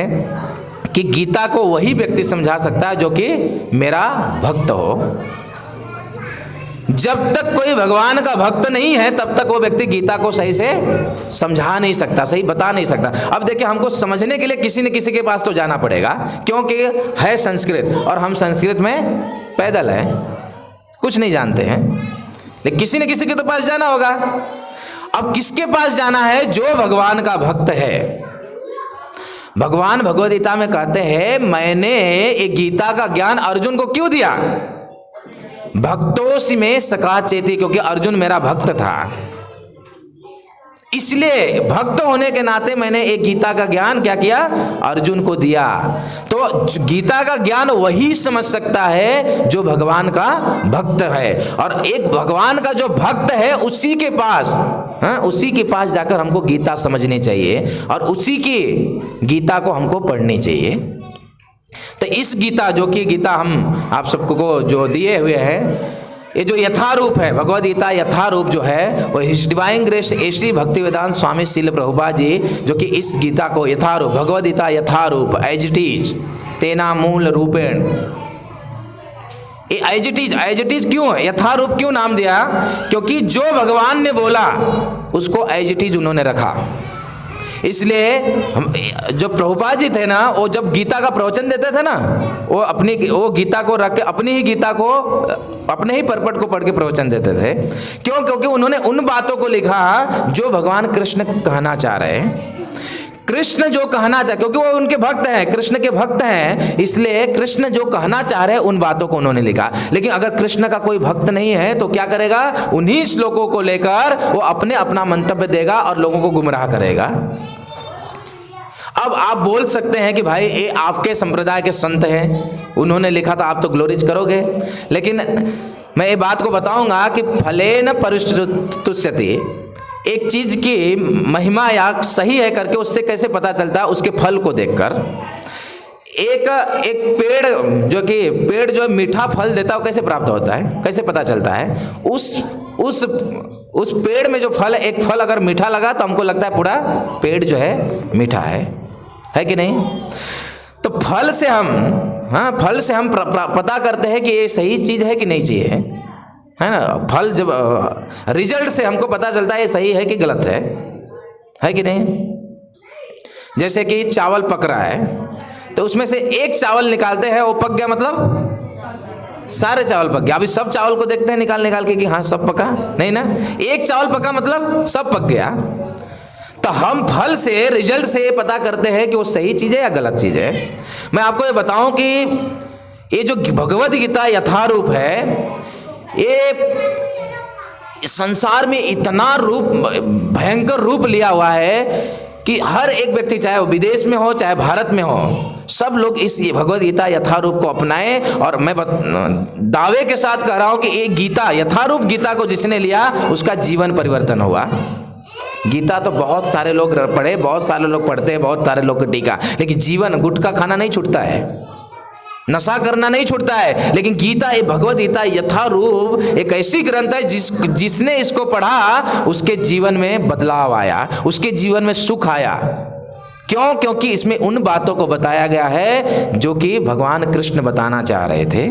कि गीता को वही व्यक्ति समझा सकता है जो कि मेरा भक्त हो। जब तक कोई भगवान का भक्त नहीं है तब तक वो व्यक्ति गीता को सही से समझा नहीं सकता, सही बता नहीं सकता। अब देखिए, हमको समझने के लिए किसी न किसी के पास तो जाना पड़ेगा, क्योंकि है संस्कृत और हम संस्कृत में पैदल हैं, कुछ नहीं जानते हैं, लेकिन किसी न किसी के तो पास जाना होगा। अब किसके पास जाना है? जो भगवान का भक्त है। भगवान भगवद गीता में कहते हैं, मैंने एक गीता का ज्ञान अर्जुन को क्यों दिया? भक्तों में सका चेती, क्योंकि अर्जुन मेरा भक्त था, इसलिए भक्त होने के नाते मैंने एक गीता का ज्ञान क्या किया? अर्जुन को दिया। तो गीता का ज्ञान वही समझ सकता है जो भगवान का भक्त है, और एक भगवान का जो भक्त है उसी के पास जाकर हमको गीता समझनी चाहिए और उसी की गीता को हमको पढ़नी चाहिए। तो इस गीता, जो कि गीता हम आप सबको को जो दिए हुए हैं, ये जो यथारूप है भगवद गीता, यथारूप जो है वो his divine grace Shri Bhaktivedanta Swami Srila Prabhupada ji, जो कि इस गीता को यथारूप, भगवद गीता यथारूप, एज इट इज, तेना मूल रूपेण, एज इट इज क्यों है, यथारूप क्यों नाम दिया? क्योंकि जो भगवान ने बोला उसको एज इट इज उन्होंने रखा। इसलिए हम जो प्रभुपाद जी थे ना, वो जब गीता का प्रवचन देते थे ना, वो गीता को रख के अपनी ही गीता को, अपने ही परपट को पढ़ के प्रवचन देते थे। क्यों? क्योंकि उन्होंने उन बातों को लिखा जो भगवान कृष्ण कहना चाह रहे हैं। कृष्ण जो कहना चाहे, क्योंकि वो उनके भक्त हैं, कृष्ण के भक्त हैं, इसलिए कृष्ण जो कहना चाह रहे हैं उन बातों को उन्होंने लिखा। लेकिन अगर कृष्ण का कोई भक्त नहीं है तो क्या करेगा? उन्हीं श्लोकों को लेकर वो अपना मंतव्य देगा और लोगों को गुमराह करेगा। अब आप बोल सकते हैं कि भाई ये आपके संप्रदाय के संत हैं, उन्होंने लिखा था, आप तो ग्लोरीज करोगे। लेकिन मैं ये बात को बताऊंगा कि फलेन परिष्टुष्यति, एक चीज की महिमा या सही है करके उससे कैसे पता चलता है? उसके फल को देखकर। एक पेड़ जो मीठा फल देता है वो कैसे प्राप्त होता है, कैसे पता चलता है? उस पेड़ में जो फल, एक फल अगर मीठा लगा तो हमको लगता है पूरा पेड़ जो है मीठा है कि नहीं? तो फल से हम पता करते हैं कि ये सही चीज है कि नहीं चाहिए, है ना? फल जब रिजल्ट से हमको पता चलता है ये सही है कि गलत है कि नहीं? जैसे कि चावल पक रहा है तो उसमें से एक चावल निकालते हैं, वो पक गया मतलब सारे चावल पक गया। अभी सब चावल को देखते हैं निकाल के कि हाँ सब पका, नहीं ना, एक चावल पका मतलब सब पक गया। तो हम फल से, रिजल्ट से पता करते हैं कि वो सही चीज़ है या गलत चीज़ है। मैं आपको ये बताऊं कि ये जो भगवद गीता यथारूप है, ये संसार में इतना रूप, भयंकर रूप लिया हुआ है कि हर एक व्यक्ति, चाहे वो विदेश में हो चाहे भारत में हो, सब लोग इस भगवद गीता यथारूप को अपनाएं। और मैं दावे के साथ कह रहा हूं कि ये गीता, यथारूप गीता को जिसने लिया उसका जीवन परिवर्तन हुआ। गीता तो बहुत सारे लोग पढ़े, बहुत सारे लोग पढ़ते हैं, बहुत सारे लोग टीका, लेकिन जीवन, गुटखा खाना नहीं छूटता है, नशा करना नहीं छूटता है। लेकिन गीता, ये भगवद गीता यथारूप एक ऐसी ग्रंथ है जिसने इसको पढ़ा उसके जीवन में बदलाव आया, उसके जीवन में सुख आया। क्यों? क्योंकि इसमें उन बातों को बताया गया है जो कि भगवान कृष्ण बताना चाह रहे थे,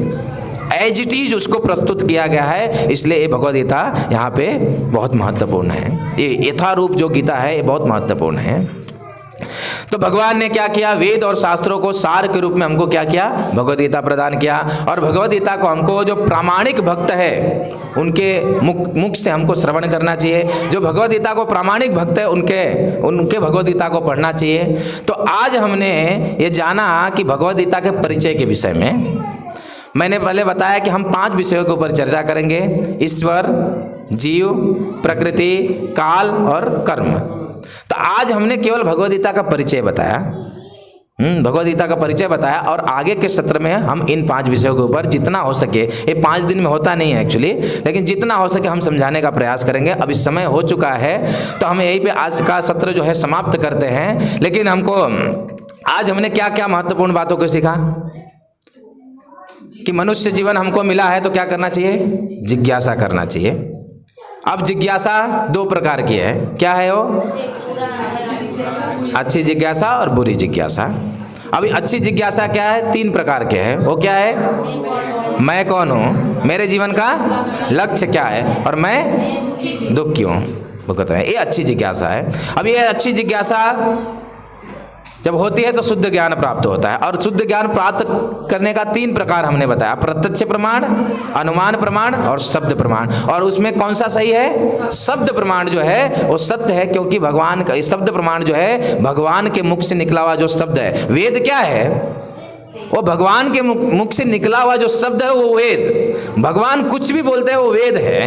एज इट इज उसको प्रस्तुत किया गया है। इसलिए ये भगवद गीता यहाँ पे बहुत महत्वपूर्ण है। ये यथारूप जो गीता है ये बहुत महत्वपूर्ण है। तो भगवान ने क्या किया? वेद और शास्त्रों को सार के रूप में हमको क्या किया? भगवद गीता प्रदान किया। और भगवद गीता को हमको, जो प्रामाणिक भक्त है उनके मुख से हमको श्रवण करना चाहिए। जो भगवद गीता को प्रामाणिक भक्त है उनके भगवद गीता को पढ़ना चाहिए। तो आज हमने ये जाना कि भगवद गीता के परिचय के विषय में मैंने पहले बताया कि हम 5 विषयों के ऊपर चर्चा करेंगे: ईश्वर, जीव, प्रकृति, काल और कर्म। तो आज हमने केवल भगवद गीता का परिचय बताया, भगवद गीता का परिचय बताया। और आगे के सत्र में हम इन 5 विषयों के ऊपर जितना हो सके, ये 5 दिन में होता नहीं है एक्चुअली, लेकिन जितना हो सके हम समझाने का प्रयास करेंगे। अभी समय हो चुका है तो हम यहीं पे आज का सत्र जो है समाप्त करते हैं। लेकिन हमको आज हमने क्या क्या महत्वपूर्ण बातों को सीखा कि मनुष्य जीवन हमको मिला है तो क्या करना चाहिए? जिज्ञासा करना चाहिए। अब जिज्ञासा 2 प्रकार की है। क्या है वो? अच्छी जिज्ञासा और बुरी जिज्ञासा। अभी अच्छी जिज्ञासा क्या है? 3 प्रकार के हैं। वो क्या है? मैं कौन हूँ, मेरे जीवन का लक्ष्य क्या है, और मैं दुख क्यों हूँ, वो कहते हैं। ये अच्छी जिज्ञासा है। अब ये अच्छी जिज्ञासा जब होती है तो शुद्ध ज्ञान प्राप्त होता है। और शुद्ध ज्ञान प्राप्त करने का 3 प्रकार हमने बताया: प्रत्यक्ष प्रमाण, अनुमान प्रमाण और शब्द प्रमाण। और उसमें कौन सा सही है? शब्द प्रमाण जो है वो सत्य है, क्योंकि भगवान का शब्द प्रमाण जो है भगवान के मुख से निकला हुआ जो शब्द है। वेद क्या है? वो भगवान के मुख से निकला हुआ जो शब्द है वो वेद। भगवान कुछ भी बोलते हैं वो वेद है,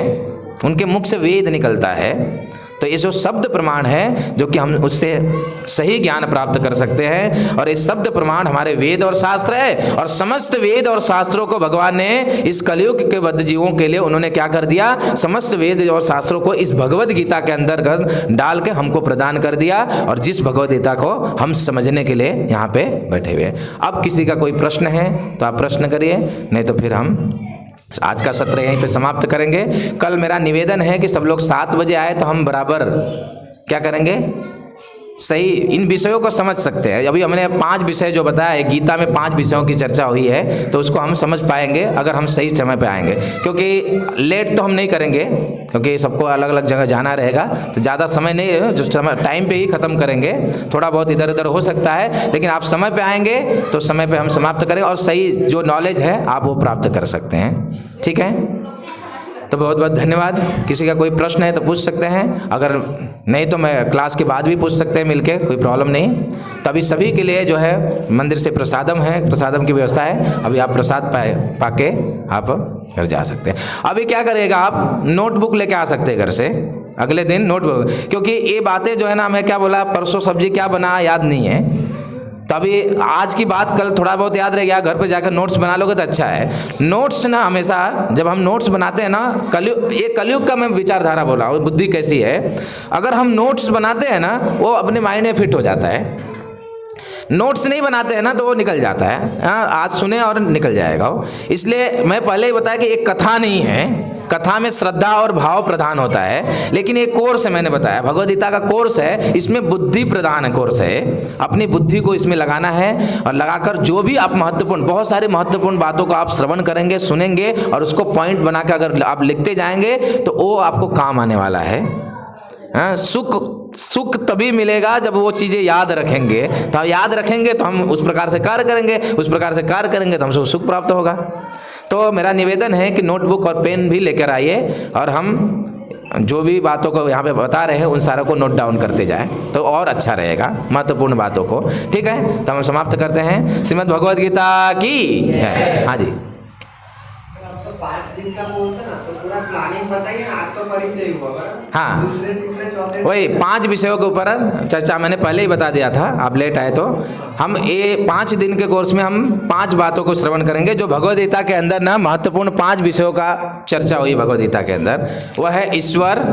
उनके मुख से वेद निकलता है। तो ये जो शब्द प्रमाण है जो कि हम उससे सही ज्ञान प्राप्त कर सकते हैं। और ये शब्द प्रमाण हमारे वेद और शास्त्र है। और समस्त वेद और शास्त्रों को भगवान ने इस कलयुग के बद्ध जीवों के लिए उन्होंने क्या कर दिया? समस्त वेद और शास्त्रों को इस भगवद गीता के अंतर्गत डाल के हमको प्रदान कर दिया। और जिस भगवद गीता को हम समझने के लिए यहाँ पे बैठे हुए। अब किसी का कोई प्रश्न है तो आप प्रश्न करिए, नहीं तो फिर हम आज का सत्र यहीं पे समाप्त करेंगे। कल मेरा निवेदन है कि सब लोग 7 बजे आए तो हम बराबर क्या करेंगे? सही इन विषयों को समझ सकते हैं। अभी हमने 5 विषय जो बताया है, गीता में 5 विषयों की चर्चा हुई है, तो उसको हम समझ पाएंगे अगर हम सही समय पे आएंगे। क्योंकि लेट तो हम नहीं करेंगे, क्योंकि सबको अलग अलग जगह जाना रहेगा, तो ज़्यादा समय नहीं है, जो समय टाइम पे ही ख़त्म करेंगे। थोड़ा बहुत इधर उधर हो सकता है, लेकिन आप समय पे आएंगे तो समय पे हम समाप्त करेंगे और सही जो नॉलेज है आप वो प्राप्त कर सकते हैं। ठीक है, तो बहुत बहुत धन्यवाद। किसी का कोई प्रश्न है तो पूछ सकते हैं, अगर नहीं तो मैं क्लास के बाद भी पूछ सकते हैं मिलके, कोई प्रॉब्लम नहीं। तो अभी सभी के लिए जो है मंदिर से प्रसादम है, प्रसादम की व्यवस्था है। अभी आप प्रसाद पाके आप घर जा सकते हैं। अभी क्या करिएगा, आप नोटबुक लेके आ सकते हैं घर से, अगले दिन नोटबुक, क्योंकि ये बातें जो है ना, मैं क्या बोला, परसों सब्जी क्या बना याद नहीं है, तो अभी आज की बात कल थोड़ा बहुत याद रह गया, घर पे जाकर नोट्स बना लोगे तो अच्छा है। नोट्स ना हमेशा जब हम नोट्स बनाते हैं ना, कलयुग का मैं विचारधारा बोल रहा हूँ, बुद्धि कैसी है, अगर हम नोट्स बनाते हैं ना वो अपने माइंड में फिट हो जाता है। नोट्स नहीं बनाते हैं ना तो वो निकल जाता है। आज सुने और निकल जाएगा वो। इसलिए मैं पहले ही बताया कि एक कथा नहीं है, कथा में श्रद्धा और भाव प्रधान होता है, लेकिन ये कोर्स है, मैंने बताया भगवद गीता का कोर्स है, इसमें बुद्धि प्रधान कोर्स है। अपनी बुद्धि को इसमें लगाना है और लगाकर जो भी आप महत्वपूर्ण, बहुत सारे महत्वपूर्ण बातों को आप श्रवण करेंगे, सुनेंगे और उसको पॉइंट बनाकर अगर आप लिखते जाएंगे तो वो आपको काम आने वाला है। सुख तभी मिलेगा जब वो चीज़ें याद रखेंगे। तो याद रखेंगे तो हम उस प्रकार से कार्य करेंगे, उस प्रकार से कार्य करेंगे तो हमसे सुख प्राप्त होगा। तो मेरा निवेदन है कि नोटबुक और पेन भी लेकर आइए और हम जो भी बातों को यहाँ पे बता रहे हैं उन सारों को नोट डाउन करते जाए तो और अच्छा रहेगा, महत्वपूर्ण बातों को। ठीक है, तो हम समाप्त करते हैं। श्रीमद् भगवद गीता की जय। हाँ जी, 5 दिन का कोर्स है ना, तो पूरा प्लानिंग बताइए ना। आज तो परिचय हुआ बराबर। हाँ, दूसरे तीसरे चौथे वही 5 विषयों के ऊपर चर्चा मैंने पहले ही बता दिया था, आप लेट आए तो। हम ये 5 दिन के कोर्स में हम 5 बातों को श्रवण करेंगे जो भगवद गीता के अंदर ना महत्वपूर्ण 5 विषयों का चर्चा हुई भगवद गीता के अंदर। वह है ईश्वर,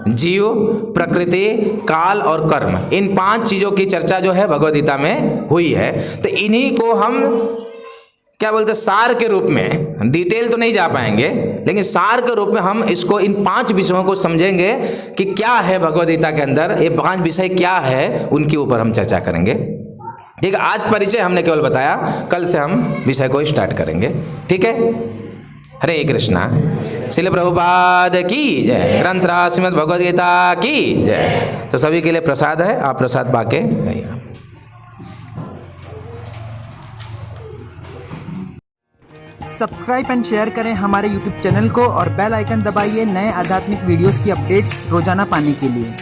जीव, प्रकृति, काल और कर्म। इन 5 चीज़ों की चर्चा जो है भगवद गीता में हुई है। तो इन्हीं को हम क्या बोलते हैं, सार के रूप में, डिटेल तो नहीं जा पाएंगे लेकिन सार के रूप में हम इसको इन 5 विषयों को समझेंगे कि क्या है भगवद गीता के अंदर, ये 5 विषय क्या है, उनके ऊपर हम चर्चा करेंगे। ठीक है, आज परिचय हमने केवल बताया, कल से हम विषय को स्टार्ट करेंगे। ठीक है, हरे कृष्णा। श्रील प्रभुपाद की जय। ग्रंथराज श्रीमद् भगवद गीता की जय। तो सभी के लिए प्रसाद है, आप प्रसाद पाके जाइए। सब्सक्राइब एंड शेयर करें हमारे YouTube चैनल को और बेल आइकन दबाइए नए आध्यात्मिक वीडियोस की अपडेट्स रोजाना पाने के लिए।